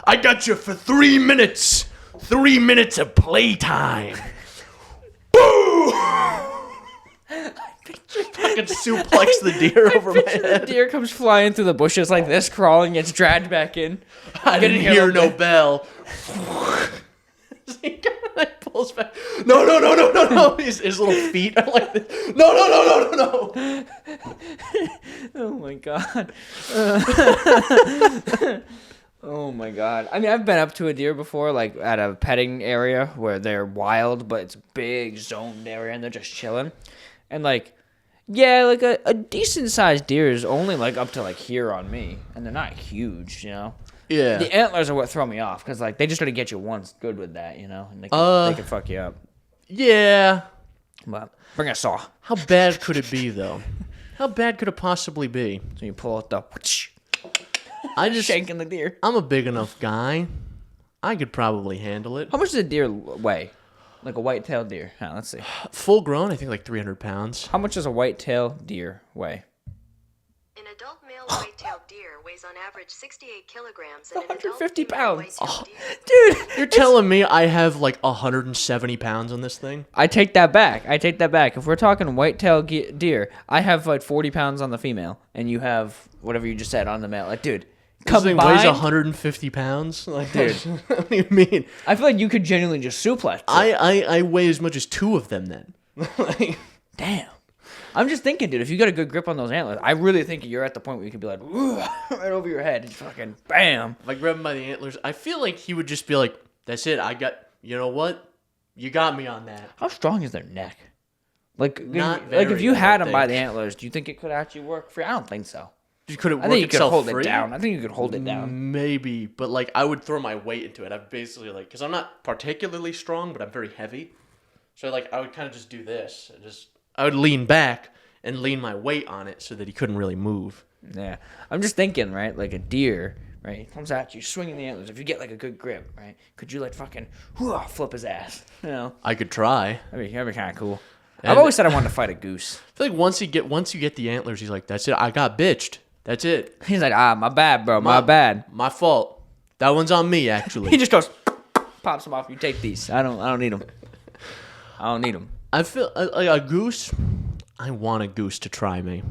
Speaker 2: I got you for 3 minutes. 3 minutes of playtime. Boo! Fucking suplex the deer over my head.
Speaker 1: The deer comes flying through the bushes like this, crawling, gets dragged back in.
Speaker 2: I didn't hear no bell. He pulls back. No. His little feet are like this. No.
Speaker 1: Oh my god. Oh my god. I mean, I've been up to a deer before, like at a petting area where they're wild, but it's a big zoned area and they're just chilling. And like, yeah, like a decent sized deer is only like up to like here on me, and they're not huge, you know.
Speaker 2: Yeah.
Speaker 1: The antlers are what throw me off because like they just got to get you once good with that, you know, and they can fuck you up.
Speaker 2: Yeah.
Speaker 1: But bring a saw.
Speaker 2: How bad could it be though? How bad could it possibly be?
Speaker 1: So you pull out the.
Speaker 2: I just
Speaker 1: shanking the deer.
Speaker 2: I'm a big enough guy. I could probably handle it.
Speaker 1: How much does a deer weigh? Like a white-tailed deer. Let's see.
Speaker 2: Full grown, I think like 300 pounds.
Speaker 1: How much does a white-tailed deer weigh?
Speaker 3: An adult male white-tailed deer weighs on average 68 kilograms. And
Speaker 1: 150 pounds.
Speaker 3: Oh.
Speaker 1: Dude,
Speaker 2: You're telling me I have like 170 pounds on this thing?
Speaker 1: I take that back. If we're talking white-tailed deer, I have like 40 pounds on the female, and you have whatever you just said on the male. Like, dude,
Speaker 2: this thing weighs 150 pounds? Like, dude. What do you mean?
Speaker 1: I feel like you could genuinely just suplex it.
Speaker 2: I weigh as much as 2 of them then.
Speaker 1: Damn. I'm just thinking, dude, if you got a good grip on those antlers, I really think you're at the point where you could be like, right over your head, and fucking bam.
Speaker 2: If I grab him by the antlers, I feel like he would just be like, that's it, you know what? You got me on that.
Speaker 1: How strong is their neck? Like,
Speaker 2: Not
Speaker 1: like if
Speaker 2: very,
Speaker 1: you had
Speaker 2: I
Speaker 1: them by
Speaker 2: think.
Speaker 1: the antlers, do you think it could actually work for you? I don't think so.
Speaker 2: Could it work
Speaker 1: I think you could
Speaker 2: itself
Speaker 1: hold
Speaker 2: free?
Speaker 1: it down. I think you could hold it down.
Speaker 2: Maybe, but like I would throw my weight into it. I'd basically like, because I'm not particularly strong, but I'm very heavy. So like I would kind of just do this. I would lean back and lean my weight on it so that he couldn't really move.
Speaker 1: Yeah. I'm just thinking, right? Like a deer, right? He comes at you, swinging the antlers. If you get like a good grip, right? Could you like fucking flip his ass? You know?
Speaker 2: I could try.
Speaker 1: That'd be kind of cool.
Speaker 2: And
Speaker 1: I've always said I wanted to fight a goose.
Speaker 2: I feel like once you get the antlers, he's like, that's it. I got bitched. That's it.
Speaker 1: He's like, my bad, bro. My bad.
Speaker 2: My fault. That one's on me, actually.
Speaker 1: He just goes, pops them off. You take these. I don't need them. I don't need them.
Speaker 2: I feel like a goose. I want a goose to try me.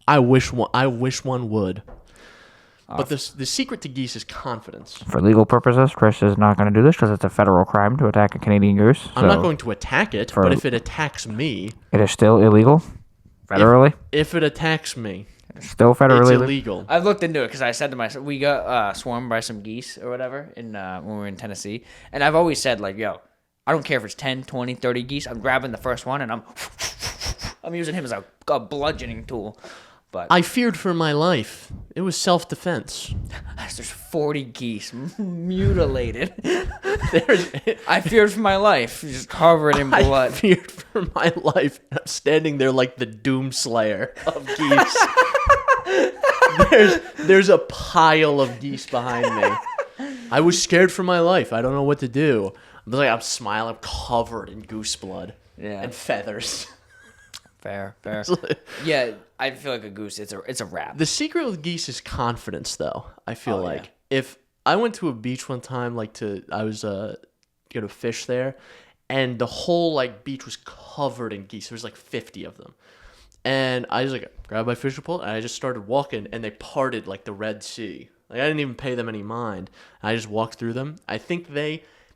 Speaker 2: I wish one would. But the secret to geese is confidence.
Speaker 1: For legal purposes, Chris is not going to do this because it's a federal crime to attack a Canadian goose.
Speaker 2: I'm not going to attack it, but if it attacks me...
Speaker 1: It is still illegal, federally.
Speaker 2: If it attacks me...
Speaker 1: It's still federally
Speaker 2: it's illegal.
Speaker 1: I've looked into it because I said to myself, we got swarmed by some geese or whatever when we were in Tennessee. And I've always said, like, yo, I don't care if it's 10, 20, 30 geese. I'm grabbing the first one and I'm using him as a bludgeoning tool. But
Speaker 2: I feared for my life. It was self-defense.
Speaker 1: There's 40 geese mutilated. I feared for my life, just covered in blood.
Speaker 2: I feared for my life. I'm standing there like the Doomslayer of geese. There's a pile of geese behind me. I was scared for my life. I don't know what to do. I'm smiling. I'm covered in goose blood and feathers.
Speaker 1: Fair. Yeah, I feel like a goose. It's a wrap.
Speaker 2: The secret with geese is confidence, though. I feel like if I went to a beach one time, I was gonna fish there, and the whole like beach was covered in geese. There was like 50 of them, and I just grabbed my fishing pole and I just started walking, and they parted like the Red Sea. Like I didn't even pay them any mind. I just walked through them. I think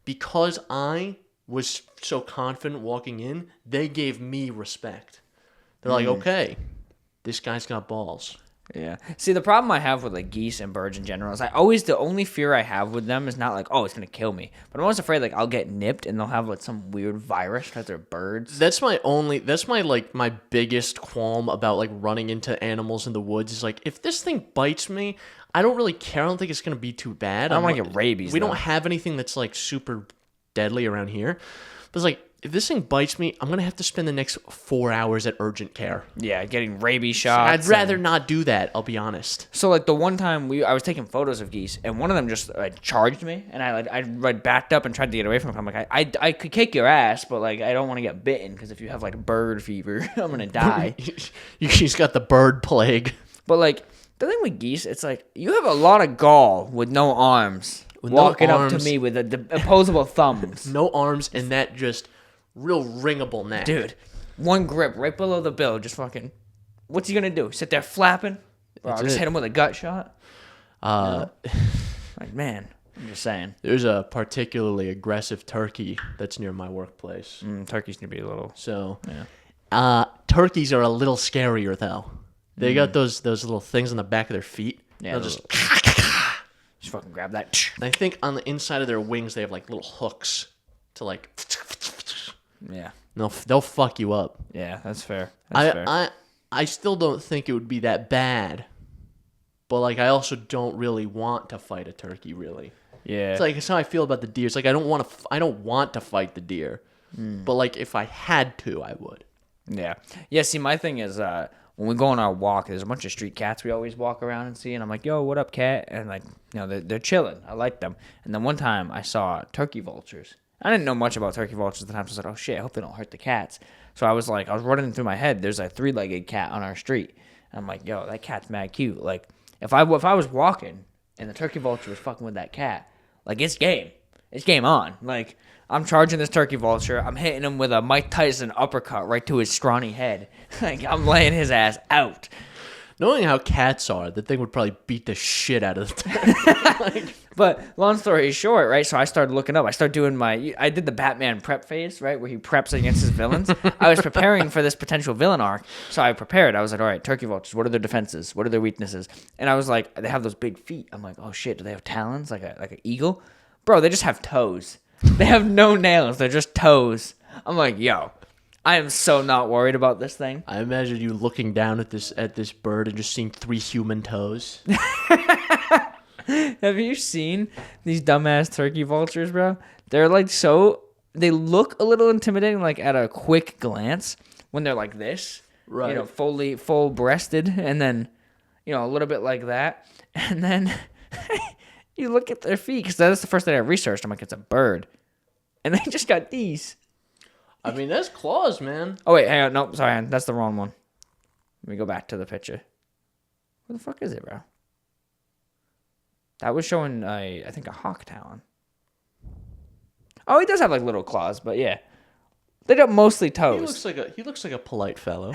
Speaker 2: because I was so confident walking in, they gave me respect. They're like, okay, this guy's got balls.
Speaker 1: Yeah. See, the problem I have with like geese and birds in general is the only fear I have with them is not like, oh, it's gonna kill me, but I'm always afraid like I'll get nipped and they'll have like some weird virus because they're birds.
Speaker 2: That's my my biggest qualm about like running into animals in the woods is like, if this thing bites me, I don't really care. I don't think it's gonna be too bad.
Speaker 1: I don't want to get rabies.
Speaker 2: We don't have anything that's like super deadly around here, but it's like, if this thing bites me, I'm going to have to spend the next 4 hours at urgent care.
Speaker 1: Yeah, getting rabies shots.
Speaker 2: I'd rather not do that, I'll be honest.
Speaker 1: So, like, the one time I was taking photos of geese, and one of them just, like, charged me, and I backed up and tried to get away from him. I'm like, I could kick your ass, but, like, I don't want to get bitten, because if you have, like, bird fever, I'm going to die.
Speaker 2: She's got the bird plague.
Speaker 1: But, like, the thing with geese, it's like, you have a lot of gall with no arms. Walking up to me with the opposable thumbs.
Speaker 2: No arms, and that just... real ringable neck.
Speaker 1: Dude, one grip right below the bill, just fucking... What's he gonna do? Sit there flapping? Or I'll just hit him with a gut shot? Like, man, I'm just saying.
Speaker 2: There's a particularly aggressive turkey that's near my workplace.
Speaker 1: Turkeys can be a little...
Speaker 2: So, yeah. Turkeys are a little scarier, though. They got those little things on the back of their feet.
Speaker 1: Yeah,
Speaker 2: they'll just
Speaker 1: fucking grab that.
Speaker 2: And I think on the inside of their wings, they have, like, little hooks to, like...
Speaker 1: Yeah.
Speaker 2: They'll fuck you up.
Speaker 1: Yeah, that's fair. That's fair.
Speaker 2: I still don't think it would be that bad. But, like, I also don't really want to fight a turkey, really.
Speaker 1: Yeah.
Speaker 2: It's how I feel about the deer. It's like, I don't want to fight the deer. But, like, if I had to, I would.
Speaker 1: Yeah. Yeah, see, my thing is, when we go on our walk, there's a bunch of street cats we always walk around and see, and I'm like, yo, what up, cat? And, like, you know, they're chilling. I like them. And then one time I saw turkey vultures. I didn't know much about turkey vultures at the time, so I was like, oh, shit, I hope they don't hurt the cats. So I was running through my head, there's a 3-legged cat on our street. And I'm like, yo, that cat's mad cute. Like, if I was walking and the turkey vulture was fucking with that cat, like, it's game. It's game on. Like, I'm charging this turkey vulture. I'm hitting him with a Mike Tyson uppercut right to his scrawny head. Like, I'm laying his ass out.
Speaker 2: Knowing how cats are, the thing would probably beat the shit out of the turkey.
Speaker 1: But long story short, right? So I started looking up. I did the Batman prep phase, right? Where he preps against his villains. I was preparing for this potential villain arc. So I prepared. I was like, all right, turkey vultures, what are their defenses? What are their weaknesses? And I was like, they have those big feet. I'm like, oh shit, do they have talons like an eagle? Bro, they just have toes. They have no nails. They're just toes. I'm like, yo, I am so not worried about this thing.
Speaker 2: I imagine you looking down at this bird and just seeing 3 human toes.
Speaker 1: Have you seen these dumbass turkey vultures, bro? They're like they look a little intimidating, like at a quick glance when they're like this,
Speaker 2: right?
Speaker 1: You know, full breasted, and then, you know, a little bit like that, and then you look at their feet because that's the first thing I researched. I'm like, it's a bird, and they just got these.
Speaker 2: I mean, that's claws, man.
Speaker 1: Oh wait, hang on, nope, sorry, that's the wrong one. Let me go back to the picture. Where the fuck is it, bro? That was showing, I think, a hawk talon. Oh, he does have, like, little claws, but yeah. They got mostly toes.
Speaker 2: He looks like a polite fellow.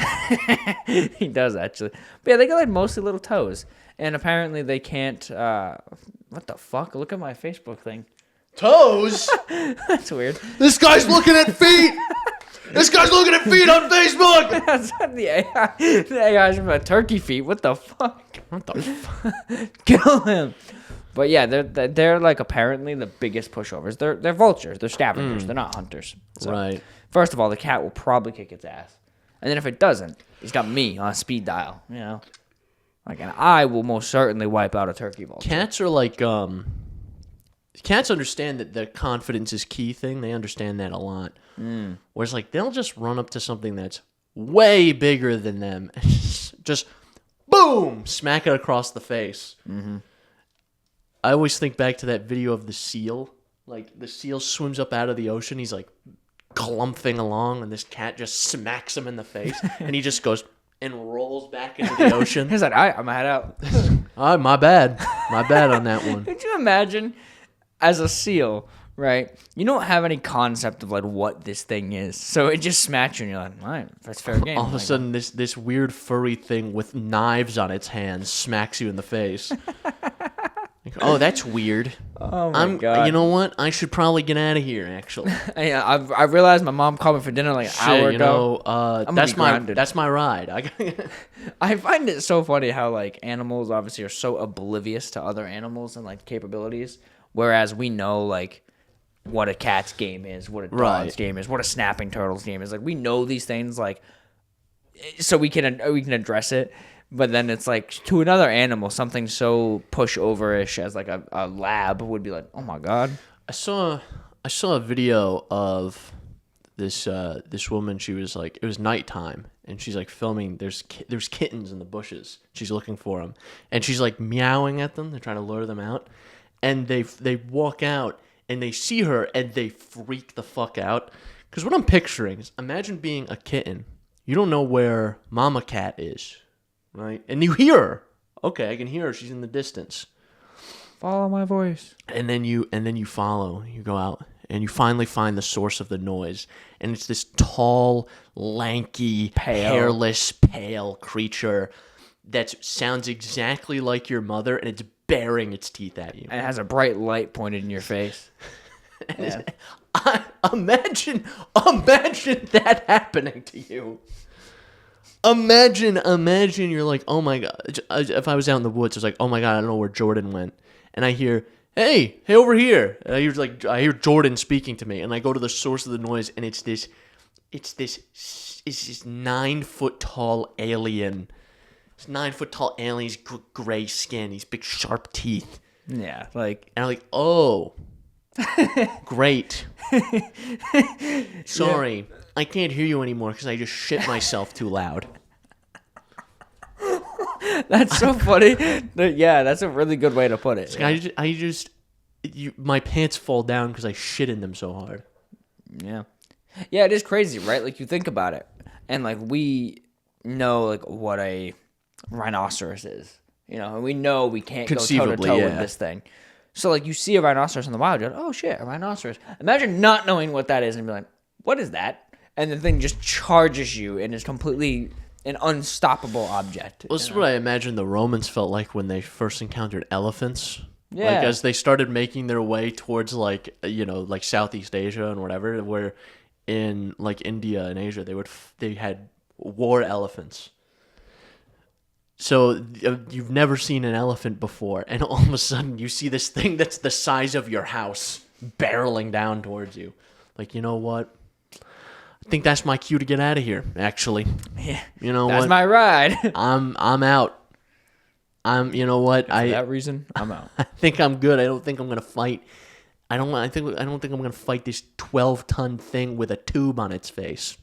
Speaker 1: He does, actually. But yeah, they got, like, mostly little toes. And apparently they can't, what the fuck? Look at my Facebook thing.
Speaker 2: Toes?
Speaker 1: That's weird.
Speaker 2: This guy's looking at feet! This guy's looking at feet on Facebook!
Speaker 1: That's not the AI. The AI's about turkey feet. What the fuck?
Speaker 2: What the fuck?
Speaker 1: Kill him. But yeah, they're like apparently the biggest pushovers. They're vultures. They're scavengers. They're not hunters. So,
Speaker 2: right.
Speaker 1: First of all, the cat will probably kick its ass, and then if it doesn't, he's got me on a speed dial. You know, like, and I will most certainly wipe out a turkey vulture.
Speaker 2: Cats are like Cats understand that the confidence is key thing. They understand that a lot. Whereas like they'll just run up to something that's way bigger than them, and just boom, smack it across the face. Mm-hmm. I always think back to that video of the seal. Like, the seal swims up out of the ocean. He's, like, clumping along, and this cat just smacks him in the face. And he just goes and rolls back into the ocean.
Speaker 1: He's like, all right, I'm going to head out.
Speaker 2: Oh, my bad. My bad on that one.
Speaker 1: Could you imagine, as a seal, right, you don't have any concept of, like, what this thing is. So it just smacks you, and you're like, all right, that's fair game.
Speaker 2: All of a sudden, this weird furry thing with knives on its hands smacks you in the face. Oh, that's weird.
Speaker 1: Oh my God.
Speaker 2: You know what? I should probably get out of here. Actually,
Speaker 1: Yeah, I realized my mom called me for dinner like an hour ago.
Speaker 2: That's my ride.
Speaker 1: I find it so funny how like animals obviously are so oblivious to other animals and like capabilities, whereas we know like what a cat's game is, what a dog's game is, what a snapping turtle's game is. Like we know these things like so we can address it. But then it's like to another animal, something so pushover-ish as like a lab would be like, oh my God.
Speaker 2: I saw a video of this woman. She was like, it was nighttime, and she's like filming. There's kittens in the bushes. She's looking for them, and she's like meowing at them. They're trying to lure them out, and they walk out and they see her and they freak the fuck out. Because what I'm picturing is, imagine being a kitten. You don't know where mama cat is. Right, and you hear her. Okay, I can hear her. She's in the distance.
Speaker 1: Follow my voice.
Speaker 2: And then you follow. You go out, and you finally find the source of the noise. And it's this tall, lanky, hairless, pale creature that sounds exactly like your mother, and it's baring its teeth at you.
Speaker 1: And it has a bright light pointed in your face.
Speaker 2: Yeah. Imagine that happening to you. Imagine you're like, oh my God. If I was out in the woods, I was like, oh my God, I don't know where Jordan went. And I hear, hey over here. And I hear Jordan speaking to me, and I go to the source of the noise, and it's this 9 foot tall alien. This 9 foot tall alien, he's gray skin, he's big sharp teeth.
Speaker 1: Yeah, like,
Speaker 2: and I'm like, oh, great. Sorry. Yeah. I can't hear you anymore because I just shit myself too loud.
Speaker 1: That's so funny. Yeah, that's a really good way to put it.
Speaker 2: Yeah. My pants fall down because I shit in them so hard.
Speaker 1: Yeah. Yeah, it is crazy, right? Like, you think about it, and, like, we know, like, what a rhinoceros is. You know, and we know we can't go toe-to-toe with this thing. So, like, you see a rhinoceros in the wild, you're like, oh, shit, a rhinoceros. Imagine not knowing what that is and be like, what is that? And the thing just charges you and is completely an unstoppable object.
Speaker 2: Well, this is what I imagine the Romans felt like when they first encountered elephants.
Speaker 1: Yeah.
Speaker 2: Like, as they started making their way towards, like, you know, like Southeast Asia and whatever, where in, like, India and Asia, they had war elephants. So you've never seen an elephant before, and all of a sudden you see this thing that's the size of your house barreling down towards you. Like, you know what? I think that's my cue to get out of here, actually.
Speaker 1: Yeah.
Speaker 2: You know
Speaker 1: that's
Speaker 2: what?
Speaker 1: my ride.
Speaker 2: I'm out. You know what?
Speaker 1: For that reason, I'm out.
Speaker 2: I think I'm good. I don't think I'm going to fight. I don't think I'm going to fight this 12-ton thing with a tube on its face.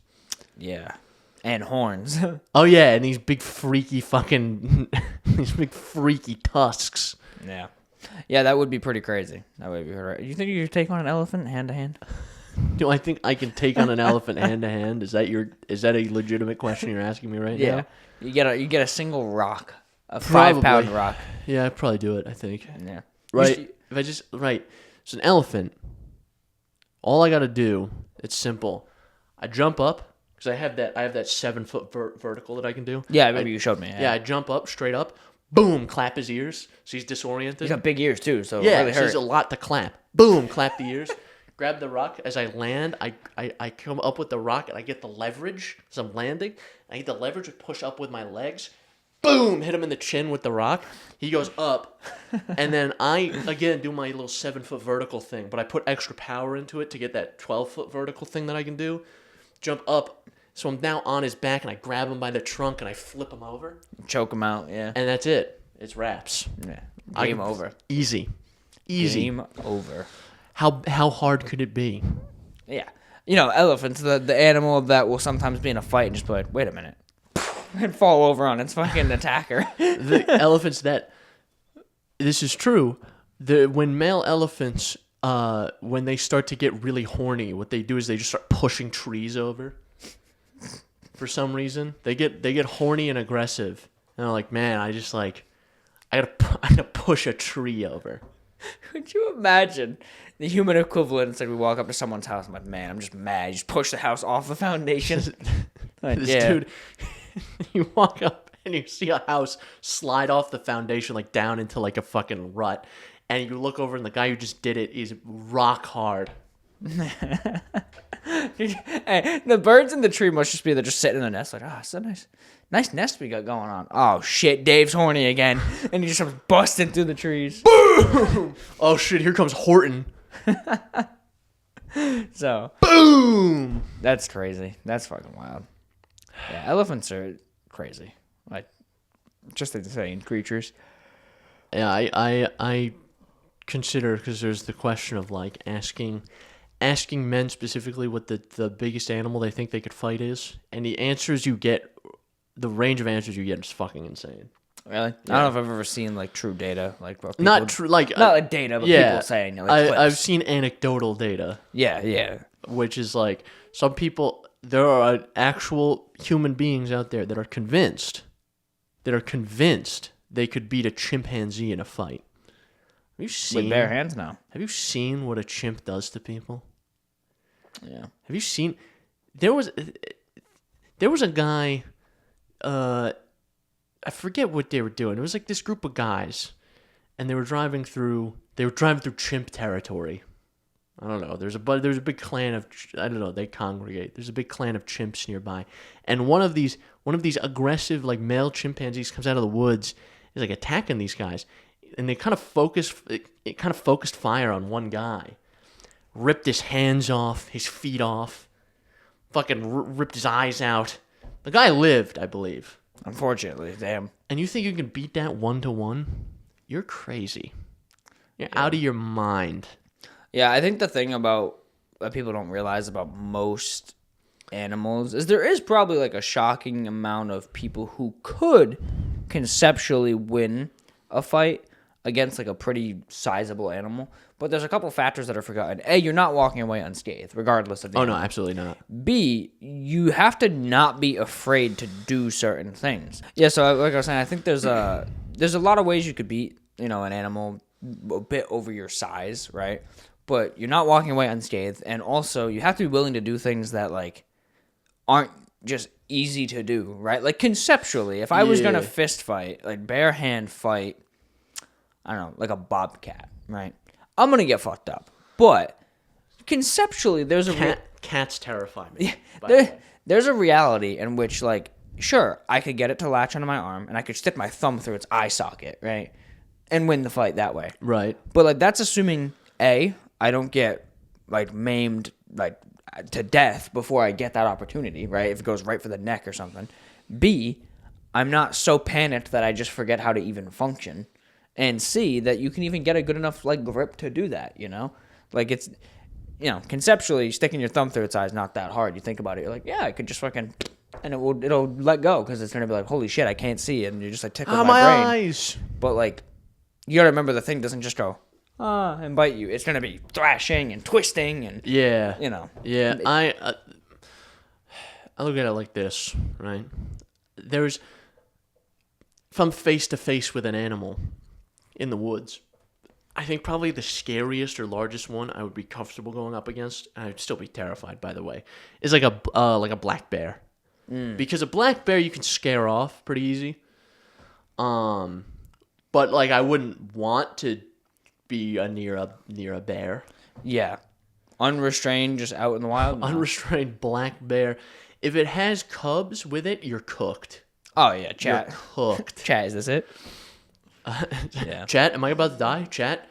Speaker 1: Yeah. And horns.
Speaker 2: Oh, yeah, and these big freaky fucking... these big freaky tusks.
Speaker 1: Yeah. Yeah, that would be pretty crazy. That would be right. You think you could take on an elephant hand-to-hand?
Speaker 2: Do I think I can take on an elephant hand-to-hand? Is that a legitimate question you're asking me right now?
Speaker 1: Yeah. You get a single rock. A 5-pound rock.
Speaker 2: Yeah, I'd probably do it, I think.
Speaker 1: Yeah.
Speaker 2: Right. So an elephant, all I got to do, it's simple. I jump up, because I have that 7-foot vertical that I can do.
Speaker 1: Yeah, maybe you showed me.
Speaker 2: Yeah, I jump up, straight up, boom, clap his ears, so he's disoriented.
Speaker 1: He's got big ears, too, so
Speaker 2: yeah,
Speaker 1: it really hurts.
Speaker 2: There's a lot to clap. Boom, clap the ears. Grab the rock. As I land, I come up with the rock, and I get the leverage as I'm landing. I get the leverage to push up with my legs. Boom! Hit him in the chin with the rock. He goes up. And then I, again, do my little 7-foot vertical thing. But I put extra power into it to get that 12-foot vertical thing that I can do. Jump up. So I'm now on his back, and I grab him by the trunk, and I flip him over.
Speaker 1: Choke him out, yeah.
Speaker 2: And that's it. It's wraps.
Speaker 1: Yeah. Game over.
Speaker 2: Easy.
Speaker 1: Game over.
Speaker 2: How hard could it be?
Speaker 1: Yeah. You know, elephants, the animal that will sometimes be in a fight and just be like, wait a minute. And fall over on its fucking attacker.
Speaker 2: The elephants this is true, when male elephants, when they start to get really horny, what they do is they just start pushing trees over. For some reason. They get horny and aggressive. And they're like, man, I gotta push a tree over.
Speaker 1: Could you imagine the human equivalent? It's like we walk up to someone's house. I'm like, man, I'm just mad. You just push the house off the foundation. Like,
Speaker 2: Dude, you walk up and you see a house slide off the foundation, like down into like a fucking rut. and you look over and the guy who just did it is rock hard.
Speaker 1: Hey, the birds in the tree must just be there, just sitting in the nest, like, it's a nice nest we got going on. Oh shit, Dave's horny again, and he just comes busting through the trees.
Speaker 2: Boom! Oh shit, here comes Horton.
Speaker 1: So,
Speaker 2: boom!
Speaker 1: That's crazy. That's fucking wild. Yeah, elephants are crazy. Like, just insane creatures.
Speaker 2: Yeah, I consider, because there's the question of like asking men specifically what the biggest animal they think they could fight is, and the answers you get, the range of answers you get is fucking insane.
Speaker 1: Really? Yeah. I don't know if I've ever seen like true data, like people,
Speaker 2: not true, like
Speaker 1: not like data, but people saying. Like,
Speaker 2: I've seen anecdotal data.
Speaker 1: Yeah.
Speaker 2: Which is like some people. There are actual human beings out there that are convinced they could beat a chimpanzee in a fight. Have you seen
Speaker 1: with bare hands now?
Speaker 2: Have you seen what a chimp does to people?
Speaker 1: Yeah.
Speaker 2: Have you seen? There was a guy. I forget what they were doing. It was like this group of guys, and they were driving through chimp territory. I don't know. There's a big clan of, I don't know, they congregate. There's a big clan of chimps nearby, and one of these aggressive like male chimpanzees comes out of the woods, is like attacking these guys, and they kind of focused fire on one guy, ripped his hands off, his feet off, fucking ripped his eyes out. The guy lived, I believe.
Speaker 1: Unfortunately, damn.
Speaker 2: And you think you can beat that 1-to-1? You're crazy. You're out of your mind.
Speaker 1: Yeah, I think the thing about that people don't realize about most animals is there is probably like a shocking amount of people who could conceptually win a fight against like a pretty sizable animal. But there's a couple factors that are forgotten. A, you're not walking away unscathed, regardless of the animal.
Speaker 2: No, absolutely not.
Speaker 1: B, you have to not be afraid to do certain things. Yeah, so like I was saying, I think there's a lot of ways you could beat, an animal a bit over your size, right? But you're not walking away unscathed, and also you have to be willing to do things that like aren't just easy to do, right? Like conceptually, if I was gonna fist fight, like bare hand fight, I don't know, like a bobcat, right? I'm gonna get fucked up, but conceptually, there's a
Speaker 2: cats terrify me.
Speaker 1: There's a reality in which, like, sure, I could get it to latch onto my arm, and I could stick my thumb through its eye socket, right, and win the fight that way.
Speaker 2: Right.
Speaker 1: But like, that's assuming A, I don't get like maimed like to death before I get that opportunity, right? If it goes right for the neck or something. B, I'm not so panicked that I just forget how to even function. And C, that you can even get a good enough like grip to do that, Like it's, conceptually sticking your thumb through its eye is not that hard. You think about it, you're like, yeah, I could just fucking, and it'll let go because it's gonna be like, holy shit, I can't see, and you're just like tickling my brain.
Speaker 2: Eyes.
Speaker 1: But like, you gotta remember the thing doesn't just go and bite you. It's gonna be thrashing and twisting and
Speaker 2: Yeah.
Speaker 1: Yeah,
Speaker 2: I look at it like this, right? If I'm face to face with an animal in the woods, I think probably the scariest or largest one I would be comfortable going up against, and I'd still be terrified, by the way, is like a black bear. Because a black bear you can scare off pretty easy. But like I wouldn't want to be near a bear.
Speaker 1: Yeah. Unrestrained, just out in the wild. No.
Speaker 2: Unrestrained black bear. If it has cubs with it, you're cooked.
Speaker 1: Oh yeah, chat.
Speaker 2: You're cooked.
Speaker 1: Chat, is this it? Yeah.
Speaker 2: Chat, am I about to die? Chat.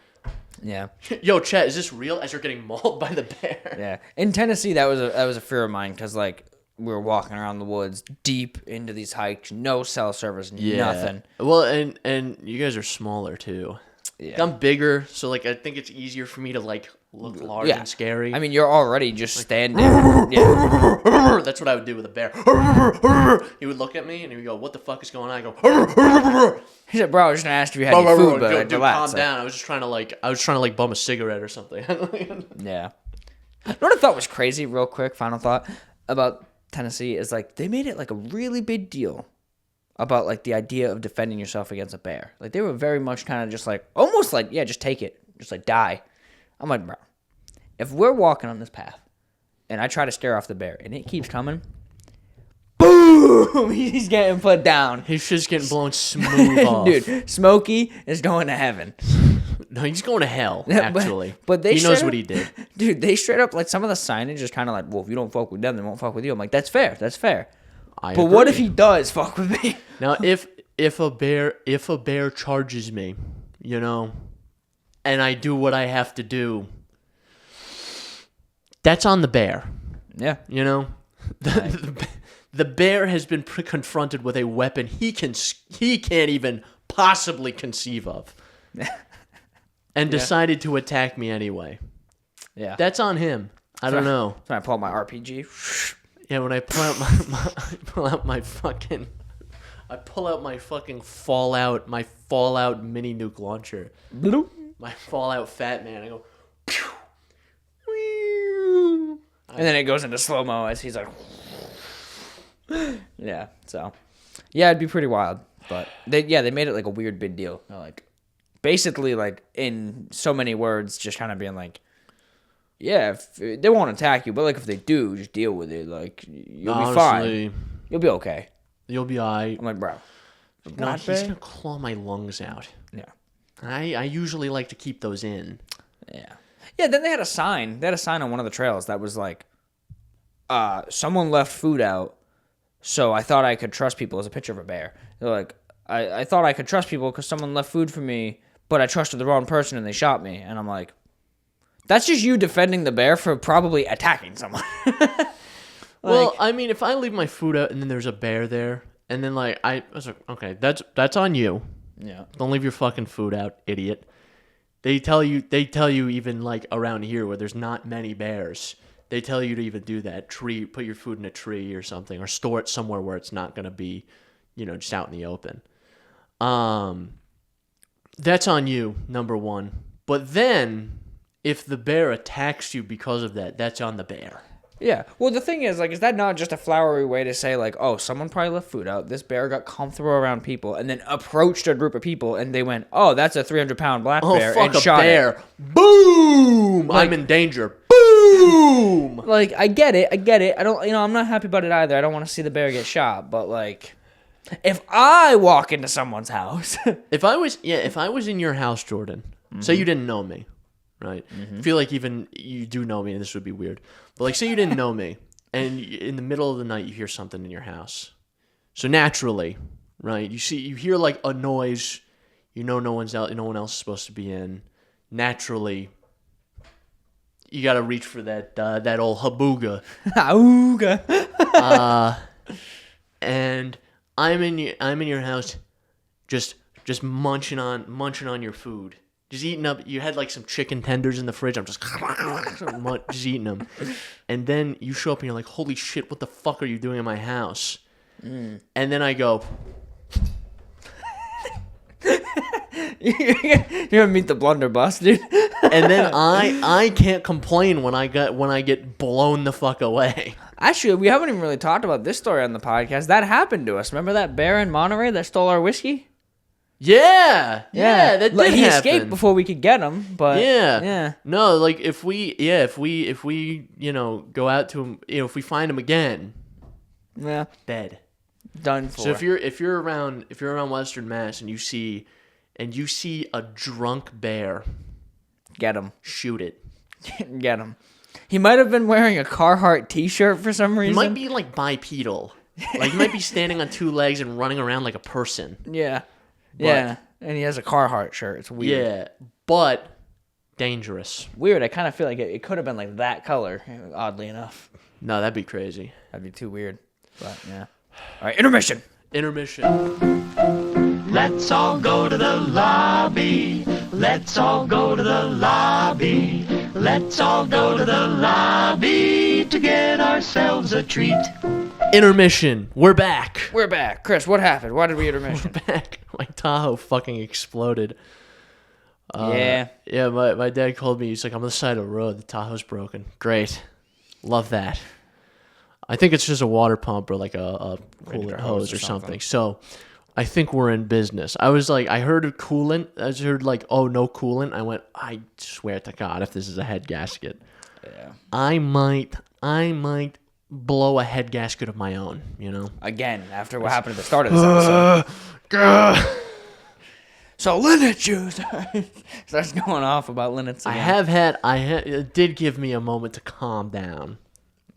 Speaker 1: Yeah.
Speaker 2: Yo, chat, is this real? As you're getting mauled by the bear.
Speaker 1: Yeah. In Tennessee, that was a fear of mine because like we were walking around the woods deep into these hikes, no cell service, nothing.
Speaker 2: Well, and you guys are smaller too.
Speaker 1: Yeah.
Speaker 2: I'm bigger, so like I think it's easier for me to like look large and scary.
Speaker 1: I mean, you're already just standing. Yeah.
Speaker 2: That's what I would do with a bear. He would look at me and he would go, "What the fuck is going on?" I go,
Speaker 1: He said, "Bro, I was just gonna ask if you had any food, but
Speaker 2: dude, calm down. I was just trying to bum a cigarette or something."
Speaker 1: Yeah. You know what I thought was crazy, real quick, final thought, about Tennessee is like they made it like a really big deal about like the idea of defending yourself against a bear. Like they were very much kind of just like, almost like, yeah, just take it. Just like die. I'm like, bro, if we're walking on this path and I try to scare off the bear and it keeps coming, boom, he's getting put down.
Speaker 2: He's just getting blown smooth off.
Speaker 1: Dude, Smokey is going to heaven.
Speaker 2: No, he's going to hell,
Speaker 1: Yeah,
Speaker 2: actually.
Speaker 1: but they
Speaker 2: he knows
Speaker 1: straight
Speaker 2: what
Speaker 1: up-
Speaker 2: he did.
Speaker 1: Dude, they straight up, like, some of the signage is kind of like, well, if you don't fuck with them, they won't fuck with you. I'm like, that's fair. That's fair.
Speaker 2: I
Speaker 1: But what if
Speaker 2: agree.
Speaker 1: he does fuck with me?
Speaker 2: Now, if a bear charges me, you know, and I do what I have to do, that's on the bear.
Speaker 1: Yeah.
Speaker 2: You know, the bear has been confronted with a weapon he can't even possibly conceive of, and decided to attack me anyway.
Speaker 1: Yeah.
Speaker 2: That's on him. I don't know.
Speaker 1: So I pull out my RPG.
Speaker 2: Yeah, when I pull out my fucking Fallout mini nuke launcher,
Speaker 1: Bloop.
Speaker 2: my Fallout Fat Man, I go.
Speaker 1: And then it goes into slow-mo as he's like... Yeah, so... Yeah, it'd be pretty wild. But, they made it like a weird big deal. They're like, basically, like, in so many words, just kind of being like, yeah, if, they won't attack you, but, like, if they do, just deal with it. Like, you'll be fine. You'll be okay.
Speaker 2: You'll be alright.
Speaker 1: I'm like, bro.
Speaker 2: No, he's gonna claw my lungs out.
Speaker 1: Yeah.
Speaker 2: I usually like to keep those in.
Speaker 1: Yeah. Yeah, then they had a sign. They had a sign on one of the trails that was like, someone left food out, so I thought I could trust people. It was a picture of a bear. They're like, I thought I could trust people because someone left food for me, but I trusted the wrong person and they shot me. And I'm like, that's just you defending the bear for probably attacking someone.
Speaker 2: Well, I mean, if I leave my food out and then there's a bear there, and then like I was like, okay, that's on you.
Speaker 1: Yeah.
Speaker 2: Don't leave your fucking food out, idiot. They tell you even like around here where there's not many bears, they tell you to even do that. Put your food in a tree or something, or store it somewhere where it's not gonna be, just out in the open. That's on you, number one. But then, if the bear attacks you because of that, that's on the bear.
Speaker 1: Yeah. Well, the thing is, like, is that not just a flowery way to say, like, oh, someone probably left food out, this bear got comfortable around people, and then approached a group of people, and they went, oh, that's a 300-pound black bear,
Speaker 2: fuck
Speaker 1: and
Speaker 2: a
Speaker 1: shot
Speaker 2: bear.
Speaker 1: it.
Speaker 2: Boom!
Speaker 1: Like-
Speaker 2: I'm in danger. Boom!
Speaker 1: Like, I get it. I don't, I'm not happy about it either. I don't want to see the bear get shot, but, like, if I walk into someone's house...
Speaker 2: If I was in your house, Jordan, say you didn't know me, right? I feel like even you do know me, and this would be weird. But like, say you didn't know me, and in the middle of the night you hear something in your house. So naturally, right? You hear like a noise. No one's out. No one else is supposed to be in. Naturally, you gotta reach for that old habooga.
Speaker 1: Auga.
Speaker 2: And I'm in your house, just munching on your food. Just eating up. You had like some chicken tenders in the fridge. I'm just eating them. And then you show up and you're like, holy shit, what the fuck are you doing in my house? And then I go,
Speaker 1: You're gonna meet the blunderbuss, dude.
Speaker 2: and then I can't complain when I get blown the fuck away.
Speaker 1: Actually, we haven't even really talked about this story on the podcast. That happened to us. Remember that bear in Monterey that stole our whiskey?
Speaker 2: Yeah, that
Speaker 1: Like,
Speaker 2: did
Speaker 1: he
Speaker 2: happen.
Speaker 1: escaped before we could get him, but yeah.
Speaker 2: No, like if we go out to him, if we find him again,
Speaker 1: Yeah.
Speaker 2: dead.
Speaker 1: Done for.
Speaker 2: So if you're around Western Mass and you see a drunk bear,
Speaker 1: Get him.
Speaker 2: shoot it.
Speaker 1: Get him. He might have been wearing a Carhartt t-shirt for some
Speaker 2: He
Speaker 1: reason.
Speaker 2: might be like bipedal. Like he might be standing on two legs and running around like a person.
Speaker 1: Yeah. Yeah. And he has a Carhartt shirt. It's weird.
Speaker 2: Yeah, but dangerous.
Speaker 1: Weird. I kind of feel like it could have been like that color, oddly enough.
Speaker 2: No, that'd be crazy.
Speaker 1: That'd be too weird. But yeah. All right, intermission.
Speaker 4: Let's all go to the lobby. Let's all go to the lobby. Let's all go to the lobby to get ourselves a treat.
Speaker 2: Intermission. We're back.
Speaker 1: We're back. Chris, what happened? Why did we intermission?
Speaker 2: Back. My Tahoe fucking exploded.
Speaker 1: Yeah.
Speaker 2: Yeah, my dad called me. He's like, I'm on the side of the road. The Tahoe's broken. Great. Love that. I think it's just a water pump or like a coolant hose or something. So I think we're in business. I was like, I heard of coolant. I just heard like, oh, no coolant. I went, I swear to God, if this is a head gasket,
Speaker 1: Yeah.
Speaker 2: I might blow a head gasket of my own,
Speaker 1: Again, after what happened at the start of this episode. So Linux user starts going off about Linux again.
Speaker 2: It did give me a moment to calm down.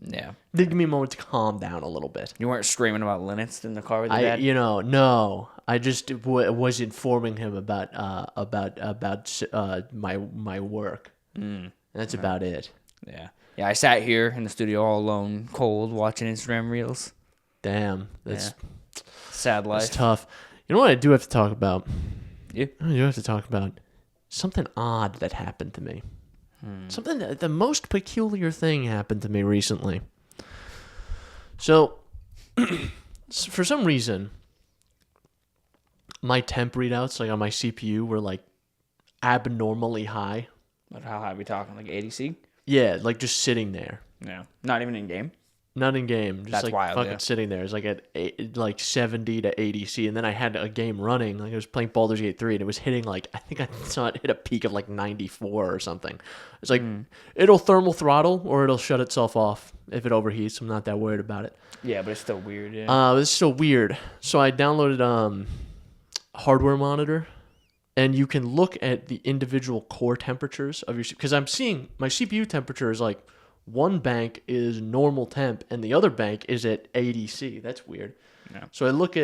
Speaker 1: Yeah.
Speaker 2: It did give me a moment to calm down a little bit.
Speaker 1: You weren't screaming about Linux in the car with your dad?
Speaker 2: No. I just was informing him about my work. That's about it.
Speaker 1: Yeah. Yeah, I sat here in the studio all alone, cold, watching Instagram Reels.
Speaker 2: Damn. That's
Speaker 1: sad life.
Speaker 2: That's tough. You know what I do have to talk about?
Speaker 1: Yeah.
Speaker 2: I do have to talk about something odd that happened to me. Something the most peculiar thing happened to me recently. So, for some reason, my temp readouts, like on my CPU, were like abnormally high.
Speaker 1: Like how high are we talking? Like 80C?
Speaker 2: Yeah, like just sitting there.
Speaker 1: Yeah. Not even in game?
Speaker 2: Not in game. Just
Speaker 1: That's
Speaker 2: like
Speaker 1: wild,
Speaker 2: fucking
Speaker 1: yeah.
Speaker 2: sitting there. It's like at 70 to 80C. And then I had a game running. Like I was playing Baldur's Gate 3 and it was hitting like, I think I saw it hit a peak of like 94 or something. It's like, it'll thermal throttle or it'll shut itself off if it overheats. I'm not that worried about it.
Speaker 1: Yeah, but it's still weird, yeah.
Speaker 2: It's still weird. So I downloaded Hardware Monitor. And you can look at the individual core temperatures of your... Because I'm seeing my CPU temperature is like... One bank is normal temp and the other bank is at 80C. That's weird.
Speaker 1: Yeah.
Speaker 2: So I look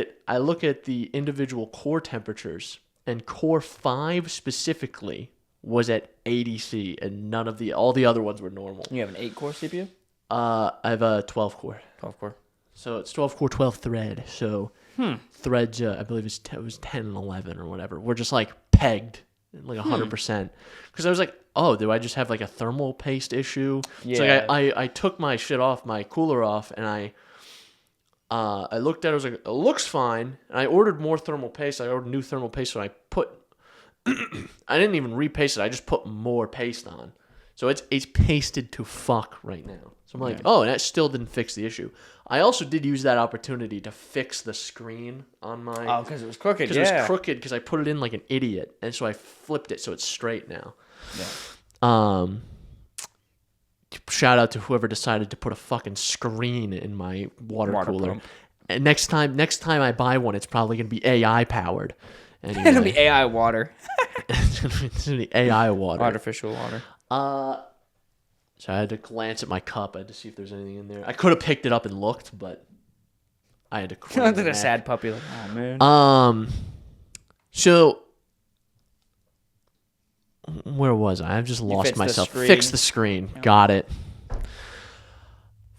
Speaker 2: at the individual core temperatures, and core 5 specifically was at 80C, and all the other ones were normal.
Speaker 1: You have an 8-core CPU?
Speaker 2: I have a 12 core.
Speaker 1: 12-core.
Speaker 2: So it's 12 core, 12 thread. So threads, I believe it was 10 and 11 or whatever. We're just like pegged like 100%. Because I was like, oh, do I just have like a thermal paste issue?
Speaker 1: Yeah.
Speaker 2: So like I took my shit off, my cooler off, and I looked at it, I was like, it looks fine. And I ordered more thermal paste. I ordered new thermal paste, so I put, I didn't even repaste it. I just put more paste on. So it's pasted to fuck right now. So I'm like, oh, and that still didn't fix the issue. I also did use that opportunity to fix the screen on my...
Speaker 1: Oh, because it was crooked,
Speaker 2: Because it was crooked because I put it in like an idiot. And so I flipped it so it's straight now.
Speaker 1: Yeah.
Speaker 2: Shout out to whoever decided to put a fucking screen in my water cooler.
Speaker 1: Pump.
Speaker 2: And next time I buy one, it's probably going to be AI powered. Anyway.
Speaker 1: It'll be AI water.
Speaker 2: It's going to be AI water.
Speaker 1: Artificial water.
Speaker 2: So I had to glance at my cup. I had to see if there's anything in there. I could have picked it up and looked, but I had to clean
Speaker 1: Look
Speaker 2: it
Speaker 1: at a
Speaker 2: back.
Speaker 1: sad puppy. Like, oh, man.
Speaker 2: So where was I? I've just lost
Speaker 1: fixed the
Speaker 2: myself.
Speaker 1: screen.
Speaker 2: Fix the screen. Yeah. Got it.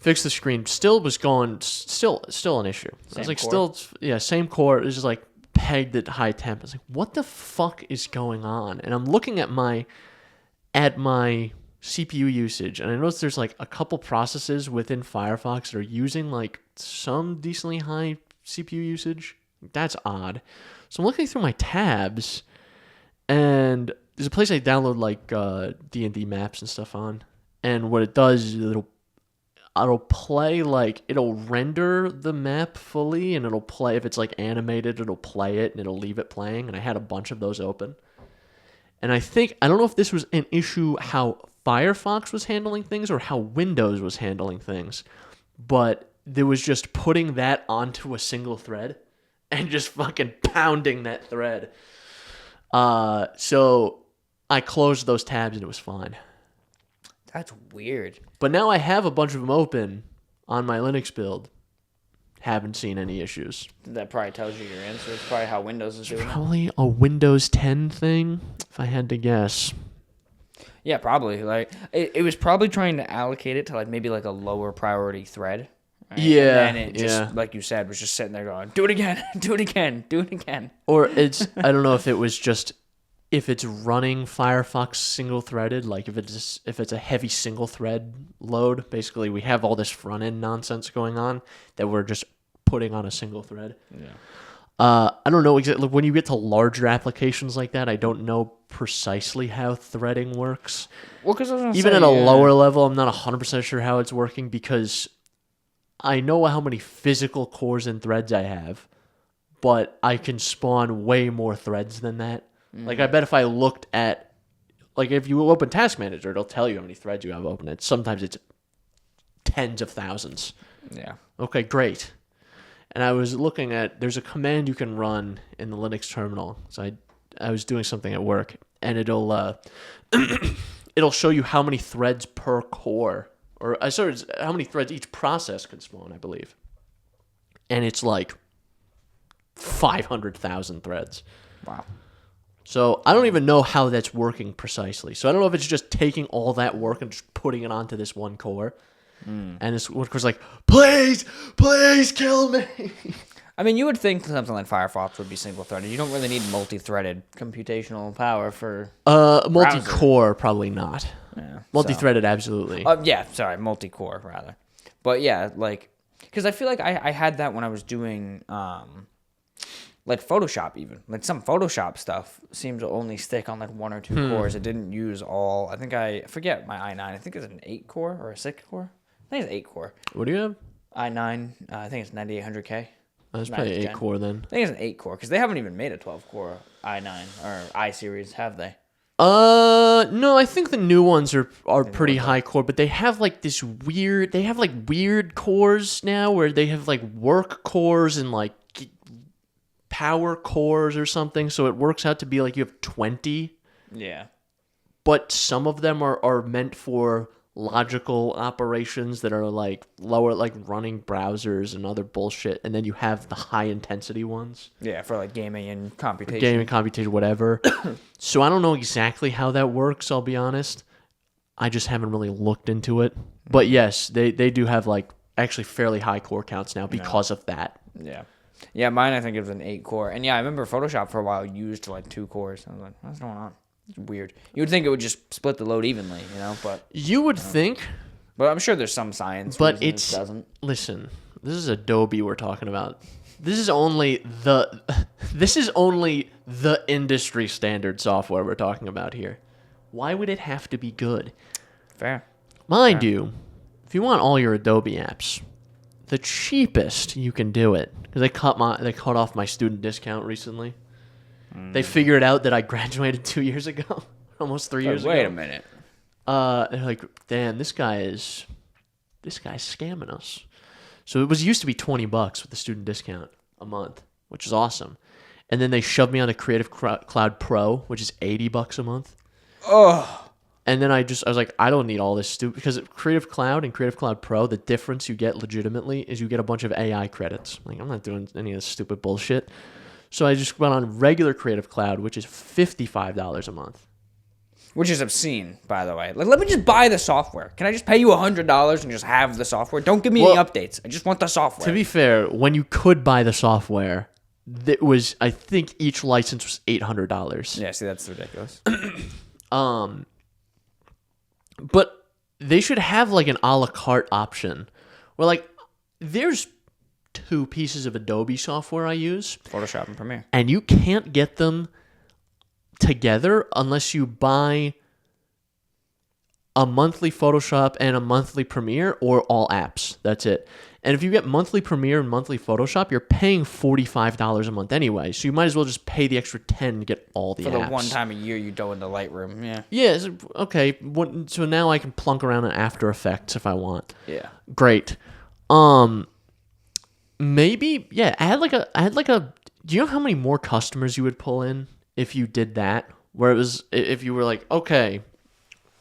Speaker 2: Fix the screen. Still was going. Still an issue. I was like,
Speaker 1: core?
Speaker 2: Same core. It was just like pegged at high temp. I was like, what the fuck is going on? And I'm looking at my CPU usage, and I noticed there's like a couple processes within Firefox that are using like some decently high CPU usage. That's odd. So I'm looking through my tabs, and there's a place I download like D&D maps and stuff on, and what it does is it'll play like it'll render the map fully, and it'll play if it's like animated, it'll play it and it'll leave it playing. And I had a bunch of those open, and I don't know if this was an issue how Firefox was handling things or how Windows was handling things, but there was just putting that onto a single thread and just fucking pounding that thread. So I closed those tabs and it was fine.
Speaker 1: That's weird.
Speaker 2: But now I have a bunch of them open on my Linux build. Haven't seen any issues.
Speaker 1: That probably tells you your answer. It's probably how Windows is doing it.
Speaker 2: Probably a Windows 10 thing, if I had to guess.
Speaker 1: Yeah, probably. Like it was probably trying to allocate it to like maybe like a lower priority thread. Right?
Speaker 2: Yeah,
Speaker 1: and then it just like you said was just sitting there going, do it again, do it again, do it again.
Speaker 2: Or it's I don't know if it was just if it's running Firefox single threaded, like if it's a heavy single thread load. Basically, we have all this front end nonsense going on that we're just putting on a single thread.
Speaker 1: Yeah.
Speaker 2: I don't know exactly when you get to larger applications like that. I don't know precisely how threading works.
Speaker 1: Well, because
Speaker 2: even at a lower level, I'm not 100% sure how it's working because I know how many physical cores and threads I have, but I can spawn way more threads than that. Like I bet if I looked at, like if you open Task Manager, it'll tell you how many threads you have open. Sometimes it's tens of thousands.
Speaker 1: Yeah.
Speaker 2: Okay, great. And I was looking at, there's a command you can run in the Linux terminal. So I was doing something at work, and it'll it'll show you how many threads per core, or how many threads each process could spawn, I believe. And it's like 500,000 threads.
Speaker 1: Wow.
Speaker 2: So I don't even know how that's working precisely. So I don't know if it's just taking all that work and just putting it onto this one core. And this one core's like, please kill me.
Speaker 1: I mean, you would think something like Firefox would be single-threaded. You don't really need multi-threaded computational power for
Speaker 2: Multi-core, probably not.
Speaker 1: Yeah,
Speaker 2: Multi-threaded, absolutely.
Speaker 1: Multi-core, rather. But yeah, like, because I feel like I had that when I was doing, like, Photoshop even. Like, some Photoshop stuff seems to only stick on, like, 1 or 2 cores. It didn't use all. I forget my i9. I think it's an 8-core or a 6-core. I think it's 8-core.
Speaker 2: What do you have?
Speaker 1: i9, I think it's 9800K.
Speaker 2: That's probably 8-core then.
Speaker 1: I think it's an 8-core, because they haven't even made a 12-core i9 or i-series, have they?
Speaker 2: No, I think the new ones are pretty high core, but they have like weird cores now where they have like work cores and like power cores or something, so it works out to be like you have 20.
Speaker 1: Yeah.
Speaker 2: But some of them are meant for logical operations that are like lower, like running browsers and other bullshit, and then you have the high intensity ones.
Speaker 1: Yeah, for like gaming and computation.
Speaker 2: Whatever. So I don't know exactly how that works, I'll be honest. I just haven't really looked into it. But yes, they do have like actually fairly high core counts now because of that.
Speaker 1: Yeah. Yeah, mine I think it was an 8-core. And yeah, I remember Photoshop for a while used like 2 cores. I was like, what's going on? It's weird. You would think it would just split the load evenly, you know, but
Speaker 2: you would think,
Speaker 1: but I'm sure there's some science.
Speaker 2: But it
Speaker 1: doesn't.
Speaker 2: Listen, this is Adobe we're talking about. This is only the industry standard software we're talking about here. Why would it have to be good?
Speaker 1: Fair.
Speaker 2: Mind you, if you want all your Adobe apps, the cheapest you can do it, because they cut off my student discount recently. They figured out that I graduated 2 years ago, almost 3 years ago.
Speaker 1: Wait a minute.
Speaker 2: They're like, damn, this guy's scamming us. So it used to be $20 with the student discount a month, which is awesome. And then they shoved me on the Creative Cloud Pro, which is $80 a month.
Speaker 1: Oh.
Speaker 2: And then I was like, I don't need all this stupid, because Creative Cloud and Creative Cloud Pro, the difference you get legitimately is you get a bunch of AI credits. Like, I'm not doing any of this stupid bullshit. So I just went on regular Creative Cloud, which is $55 a month.
Speaker 1: Which is obscene, by the way. Like, let me just buy the software. Can I just pay you $100 and just have the software? Don't give me any updates. I just want the software.
Speaker 2: To be fair, when you could buy the software, I think each license was $800.
Speaker 1: Yeah, see, that's ridiculous.
Speaker 2: But they should have like an a la carte option where like there's 2 pieces of Adobe software I use.
Speaker 1: Photoshop and Premiere.
Speaker 2: And you can't get them together unless you buy a monthly Photoshop and a monthly Premiere or all apps. That's it. And if you get monthly Premiere and monthly Photoshop, you're paying $45 a month anyway. So you might as well just pay the extra $10 to get all the apps.
Speaker 1: For the one time a year you go into Lightroom, yeah.
Speaker 2: Yeah, okay. So now I can plunk around in After Effects if I want.
Speaker 1: Yeah.
Speaker 2: Great. Maybe, yeah, I had like a, do you know how many more customers you would pull in if you did that? Where it was, if you were like, okay,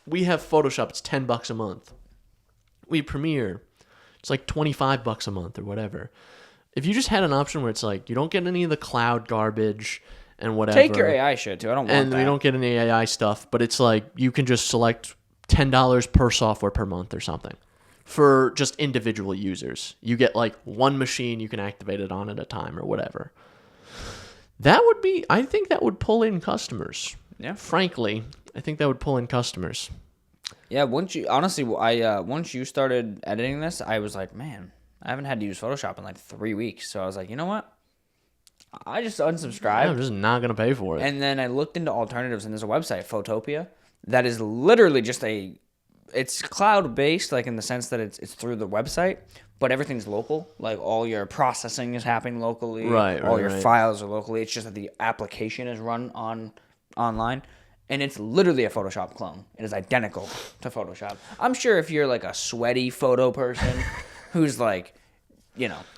Speaker 2: we have Photoshop, it's $10 a month. We have Premiere, it's like $25 a month or whatever. If you just had an option where it's like, you don't get any of the cloud garbage and whatever.
Speaker 1: Take your AI shit too, I don't want
Speaker 2: and
Speaker 1: that.
Speaker 2: we don't get any AI stuff, but it's like, you can just select $10 per software per month or something. For just individual users. You get like one machine you can activate it on at a time or whatever. I think that would pull in customers.
Speaker 1: Yeah.
Speaker 2: Frankly, I think that would pull in customers.
Speaker 1: Yeah, once you started editing this, I was like, man, I haven't had to use Photoshop in like 3 weeks. So I was like, you know what? I just unsubscribed.
Speaker 2: I'm just not going to pay for it.
Speaker 1: And then I looked into alternatives, and there's a website, Photopia, that is literally just it's cloud-based, like in the sense that it's through the website, but everything's local. Like all your processing is happening locally. All your files are locally. It's just that the application is run online, and it's literally a Photoshop clone. It is identical to Photoshop. I'm sure if you're like a sweaty photo person who's like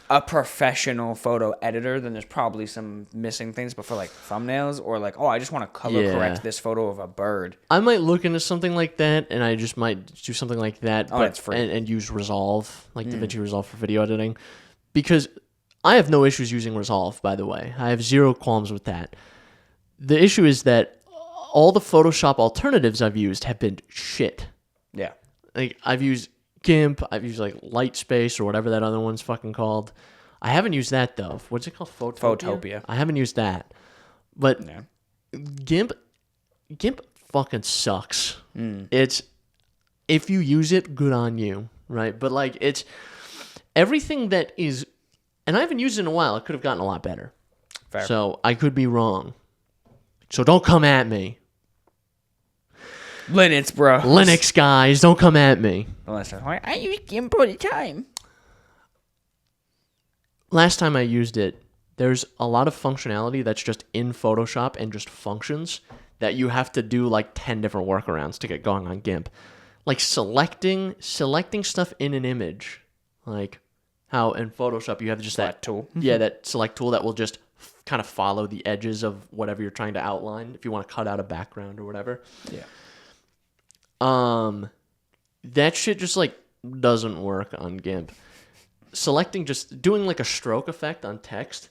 Speaker 1: a professional photo editor, then there's probably some missing things. But for like thumbnails or like, I just want to color correct this photo of a bird.
Speaker 2: I might look into something like that, and I just might do something like that.
Speaker 1: Oh, it's free.
Speaker 2: And use Resolve, like DaVinci Resolve for video editing, because I have no issues using Resolve. By the way, I have zero qualms with that. The issue is that all the Photoshop alternatives I've used have been shit.
Speaker 1: Yeah.
Speaker 2: Like I've used GIMP, I've used like Lightspace or whatever that other one's fucking called. I haven't used that though. What's it called?
Speaker 1: Photopia.
Speaker 2: I haven't used that. But GIMP fucking sucks. It's, if you use it, good on you, right? But like it's everything that is, and I haven't used it in a while. It could have gotten a lot better.
Speaker 1: Fair.
Speaker 2: So I could be wrong. So don't come at me.
Speaker 1: Linux, bro.
Speaker 2: Linux guys, don't come at me.
Speaker 1: I use GIMP all the time.
Speaker 2: Last time I used it, there's a lot of functionality that's just in Photoshop and just functions that you have to do like 10 different workarounds to get going on GIMP. Like selecting stuff in an image. Like how in Photoshop you have just that
Speaker 1: tool.
Speaker 2: Yeah, that select tool that will just kind of follow the edges of whatever you're trying to outline if you want to cut out a background or whatever.
Speaker 1: Yeah.
Speaker 2: That shit just like doesn't work on GIMP. Just doing like a stroke effect on text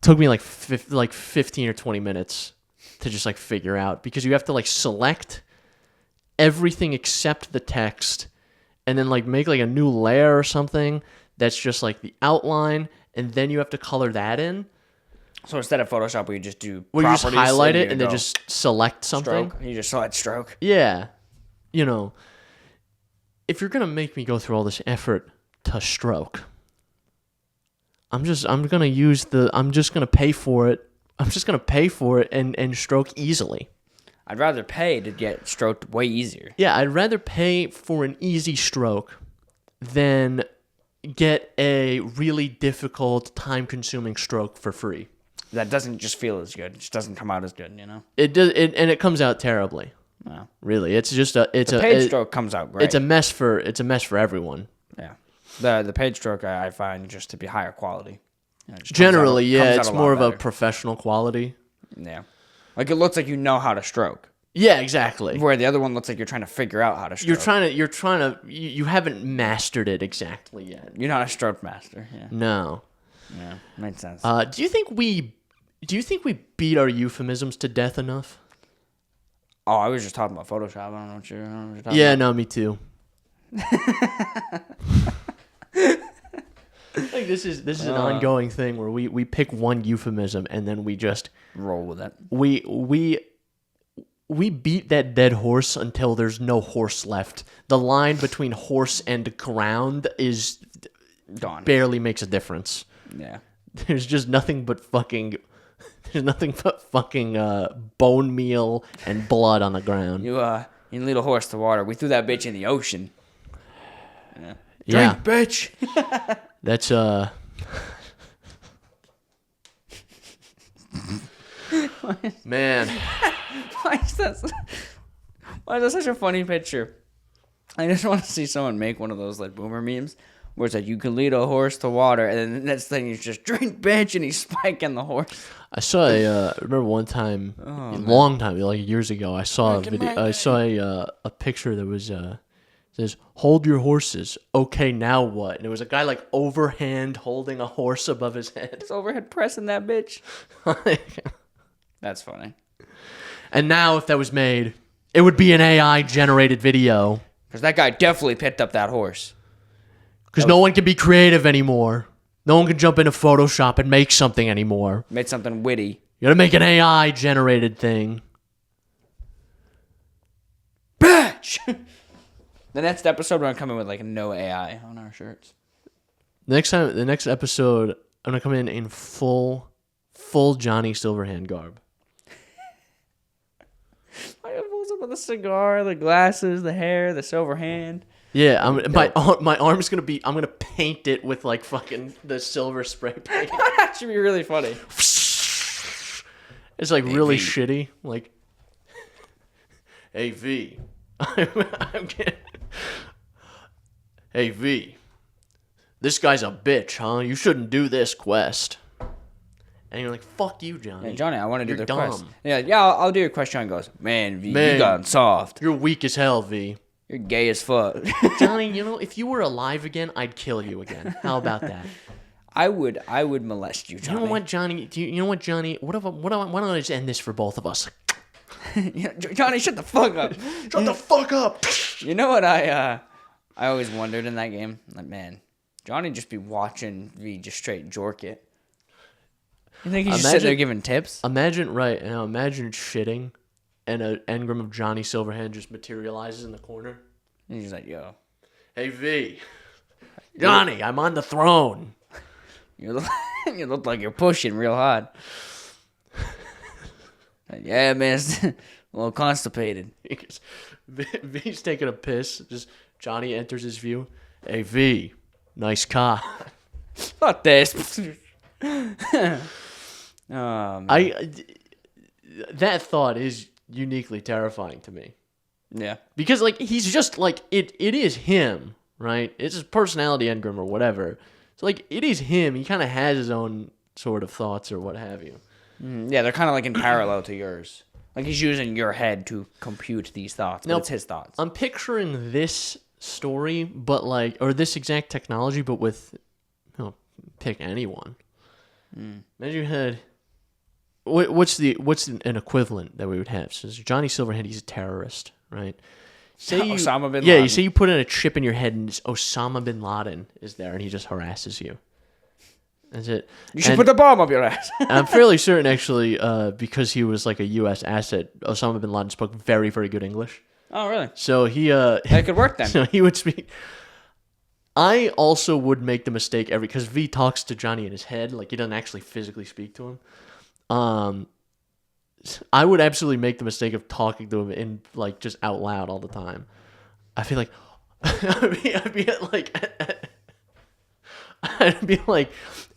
Speaker 2: took me like 15 or 20 minutes to just like figure out, because you have to like select everything except the text and then like make like a new layer or something that's just like the outline, and then you have to color that in.
Speaker 1: So instead of Photoshop, where you just do
Speaker 2: Where you just highlight it and then
Speaker 1: go
Speaker 2: just select something.
Speaker 1: stroke. You just select stroke.
Speaker 2: Yeah. If you're going to make me go through all this effort to stroke, I'm just going to pay for it. I'm just going to pay for it and stroke easily.
Speaker 1: I'd rather pay to get stroked way easier.
Speaker 2: Yeah, I'd rather pay for an easy stroke than get a really difficult, time-consuming stroke for free.
Speaker 1: That doesn't just feel as good. It just doesn't come out as good,
Speaker 2: It does, and it comes out terribly.
Speaker 1: No.
Speaker 2: Really, it's just a
Speaker 1: page stroke comes out great.
Speaker 2: It's a mess for everyone.
Speaker 1: Yeah, the page stroke I find just to be higher quality.
Speaker 2: Generally, it's more of a professional quality.
Speaker 1: Yeah, like it looks like you know how to stroke.
Speaker 2: Yeah, exactly.
Speaker 1: Where the other one looks like you're trying to figure out how to stroke.
Speaker 2: You haven't mastered it exactly yet.
Speaker 1: You're not a stroke master. Yeah.
Speaker 2: No.
Speaker 1: Yeah, makes sense.
Speaker 2: Do you think we beat our euphemisms to death enough?
Speaker 1: Oh, I was just talking about Photoshop. I don't know what you're talking about.
Speaker 2: Yeah, no, me too. Like this is an ongoing thing where we pick one euphemism and then we just
Speaker 1: roll with it.
Speaker 2: We beat that dead horse until there's no horse left. The line between horse and ground is
Speaker 1: gone.
Speaker 2: Barely makes a difference.
Speaker 1: Yeah.
Speaker 2: There's just nothing but fucking bone meal and blood on the ground.
Speaker 1: You lead a horse to water. We threw that bitch in the ocean. Drink, bitch.
Speaker 2: That's man.
Speaker 1: Why is that such a funny picture? I just want to see someone make one of those like boomer memes where it's like you can lead a horse to water, and then the next thing is just drink, bitch, and he's spiking the horse.
Speaker 2: I saw remember one time, long time, like years ago, I saw a video. I saw a picture that was says, "Hold your horses." Okay, now what? And it was a guy like overhand holding a horse above his head.
Speaker 1: Just overhead pressing that bitch. That's funny.
Speaker 2: And now, if that was made, it would be an AI generated video.
Speaker 1: Because that guy definitely picked up that horse.
Speaker 2: Because no one can be creative anymore. No one can jump into Photoshop and make something anymore.
Speaker 1: Made something witty.
Speaker 2: You gotta make an AI generated thing.
Speaker 1: Bitch! The next episode, we're gonna come in with like no AI on our shirts.
Speaker 2: The next episode, I'm gonna come in full Johnny Silverhand garb.
Speaker 1: I pulls up with the cigar, the glasses, the hair, the silver hand.
Speaker 2: Yeah, my arm's gonna be. I'm gonna paint it with like fucking the silver spray paint.
Speaker 1: That should be really funny.
Speaker 2: It's like really shitty. Like, hey V, I'm getting. Hey V, this guy's a bitch, huh? You shouldn't do this quest. And you're like, fuck you, Johnny.
Speaker 1: Hey, Johnny, I want to do
Speaker 2: You're
Speaker 1: the quest.
Speaker 2: dumb.
Speaker 1: Yeah, I'll do your quest. Johnny goes, man, V,
Speaker 2: Man.
Speaker 1: you got soft.
Speaker 2: You're weak as hell, V.
Speaker 1: You're gay as fuck.
Speaker 2: Johnny, if you were alive again, I'd kill you again. How about that?
Speaker 1: I would molest you, Johnny.
Speaker 2: You know what, Johnny? Why don't I just end this for both of us?
Speaker 1: Johnny, shut the fuck up.
Speaker 2: Shut the fuck up.
Speaker 1: You know what I always wondered in that game? Like, man, Johnny just be watching V just straight jork it. You think he's just sitting there giving tips?
Speaker 2: Imagine shitting, and an engram of Johnny Silverhand just materializes in the corner.
Speaker 1: And he's like, yo.
Speaker 2: Hey, V. Johnny, I'm on the throne.
Speaker 1: You look like you're pushing real hard. Yeah, man, it's a little constipated.
Speaker 2: V's taking a piss. Just Johnny enters his view. Hey, V, nice car.
Speaker 1: Fuck this. Oh, man.
Speaker 2: That thought is uniquely terrifying to me.
Speaker 1: Yeah.
Speaker 2: Because, he's just, it is him, right? It's his personality engram or whatever. So, it is him. He kind of has his own sort of thoughts or what have you.
Speaker 1: Yeah, they're kind of in parallel to yours. Like he's using your head to compute these thoughts, but it's his thoughts.
Speaker 2: I'm picturing this story, but or this exact technology, but with, pick anyone. Imagine you had, what's an equivalent that we would have? So Johnny Silverhand, he's a terrorist, right?
Speaker 1: Osama bin Laden.
Speaker 2: Yeah, you say you put in a chip in your head and Osama bin Laden is there and he just harasses you. That's it.
Speaker 1: You should put the bomb up your ass.
Speaker 2: I'm fairly certain, actually, because he was a U.S. asset, Osama bin Laden spoke very, very good English.
Speaker 1: Oh, really?
Speaker 2: So he...
Speaker 1: that could work then.
Speaker 2: So he would speak... I also would make the mistake because V talks to Johnny in his head, he doesn't actually physically speak to him. I would absolutely make the mistake of talking to him in just out loud all the time. I feel like I'd be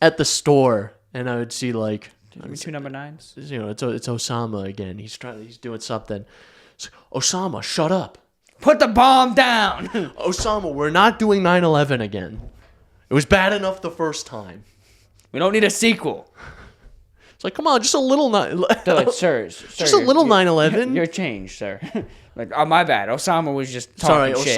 Speaker 2: at the store and I would see
Speaker 1: Two number 9s.
Speaker 2: It's Osama again. He's doing something. It's Osama, shut up.
Speaker 1: Put the bomb down.
Speaker 2: Osama, we're not doing 9/11 again. It was bad enough the first time.
Speaker 1: We don't need a sequel.
Speaker 2: It's come on, just a little
Speaker 1: They're sir,
Speaker 2: just a little 9/11.
Speaker 1: You're changed, sir. Oh, my bad. Osama was just
Speaker 2: sorry.
Speaker 1: talking shit.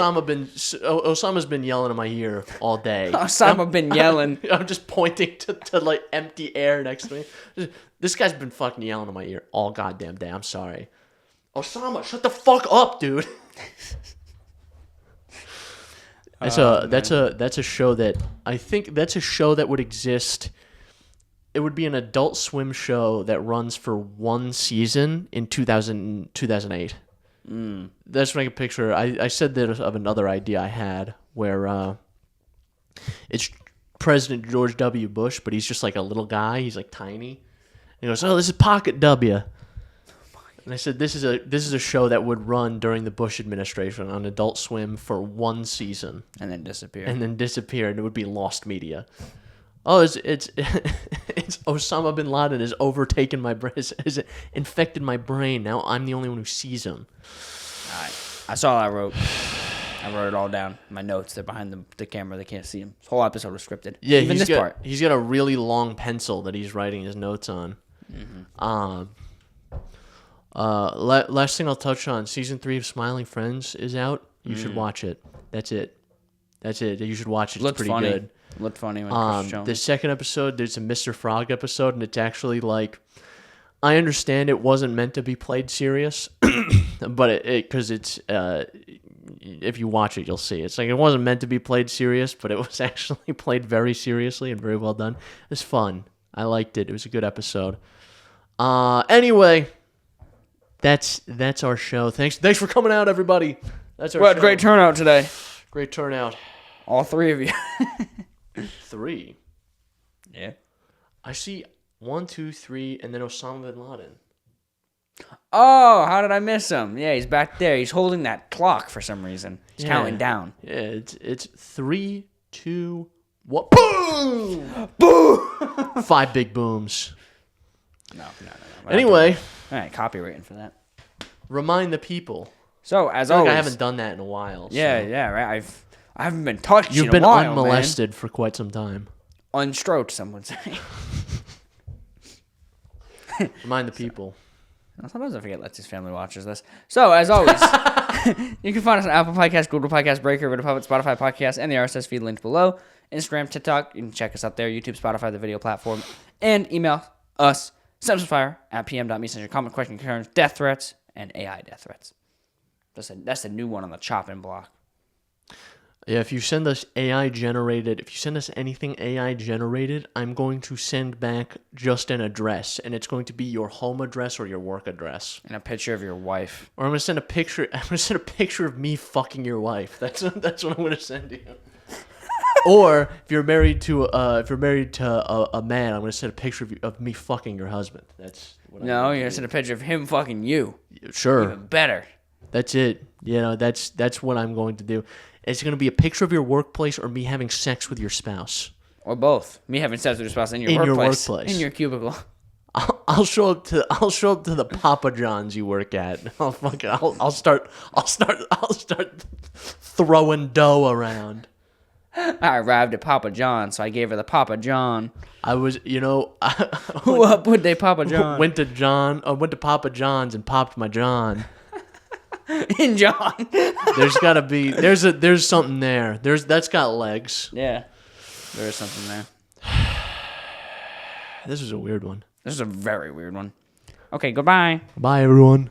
Speaker 2: Osama's been yelling in my ear all day.
Speaker 1: Osama been yelling.
Speaker 2: I'm just pointing to empty air next to me. This guy's been fucking yelling in my ear all goddamn day. I'm sorry. Osama, shut the fuck up, dude. That's a show that I think that's a show that would exist. It would be an Adult Swim show that runs for one season in 2008. That's what I can picture. I said that of another idea I had where it's President George W. Bush, but he's just a little guy. He's tiny. And he goes, "Oh, this is Pocket W." And I said, "This is a show that would run during the Bush administration on Adult Swim for one season,
Speaker 1: and then disappear,
Speaker 2: and it would be lost media." Oh, it's Osama bin Laden has overtaken my brain, has infected my brain. Now I'm the only one who sees him.
Speaker 1: All right. That's all I wrote. I wrote it all down. My notes, they're behind the camera. They can't see them. This whole episode was scripted.
Speaker 2: Yeah,
Speaker 1: Even this part.
Speaker 2: He's got a really long pencil that he's writing his notes on. Last thing I'll touch on, season 3 of Smiling Friends is out. You should watch it. That's it. You should watch it. It's pretty good.
Speaker 1: Looked funny when Chris showed
Speaker 2: the second episode, there's a Mr. Frog episode, and it's actually I understand it wasn't meant to be played serious, but because it's if you watch it, you'll see. It's it wasn't meant to be played serious, but it was actually played very seriously and very well done. It was fun. I liked it. It was a good episode. Anyway, that's our show. Thanks for coming out, everybody. That's our show.
Speaker 1: Great turnout today.
Speaker 2: Great turnout.
Speaker 1: All 3 of you.
Speaker 2: 3.
Speaker 1: Yeah.
Speaker 2: I see 1, 2, 3, and then Osama bin Laden.
Speaker 1: Oh, how did I miss him? Yeah, he's back there. He's holding that clock for some reason. He's counting down.
Speaker 2: Yeah, it's 3, 2, what? Boom!
Speaker 1: Boom!
Speaker 2: 5 big booms.
Speaker 1: No.
Speaker 2: Anyway.
Speaker 1: All right, copywriting for that.
Speaker 2: Remind the people.
Speaker 1: So, as always.
Speaker 2: I haven't done that in a while.
Speaker 1: Yeah, right. I haven't been touched
Speaker 2: You've
Speaker 1: in
Speaker 2: been
Speaker 1: a while,
Speaker 2: unmolested for quite some time.
Speaker 1: man. Unstroked, some would say.
Speaker 2: Remind the people.
Speaker 1: Sometimes I forget Letsy's family watches this. So, as always, you can find us on Apple Podcasts, Google Podcasts, Breaker, Rid Puppet, Spotify Podcasts, and the RSS feed linked below. Instagram, TikTok, you can check us out there. YouTube, Spotify, the video platform. And email us, synapsemisfire@pm.me. Send your comment, question, concerns, death threats, and AI death threats. That's a new one on the chopping block.
Speaker 2: Yeah, if you send us anything AI generated, I'm going to send back just an address, and it's going to be your home address or your work address.
Speaker 1: And a picture of your wife.
Speaker 2: Or I'm gonna send a picture. I'm gonna send a picture of me fucking your wife. That's what I'm gonna send you. Or if you're married to a man, I'm gonna send a picture of me fucking your husband. That's what
Speaker 1: No, you're gonna send a picture of him fucking you.
Speaker 2: Sure.
Speaker 1: Even better.
Speaker 2: That's it. That's what I'm going to do. It's going to be a picture of your workplace or me having sex with your spouse.
Speaker 1: Or both. Me having sex with your spouse in your workplace. In your cubicle.
Speaker 2: I'll show up to the Papa John's you work at. I'll start throwing dough around.
Speaker 1: I arrived at Papa John's, so I gave her the Papa John.
Speaker 2: I was,
Speaker 1: Who up would they Papa John?
Speaker 2: went to Papa John's and popped my John.
Speaker 1: In John.
Speaker 2: There's something there. That's got legs.
Speaker 1: Yeah. There is something there.
Speaker 2: This is a weird one.
Speaker 1: This is a very weird one. Okay, goodbye.
Speaker 2: Bye, everyone.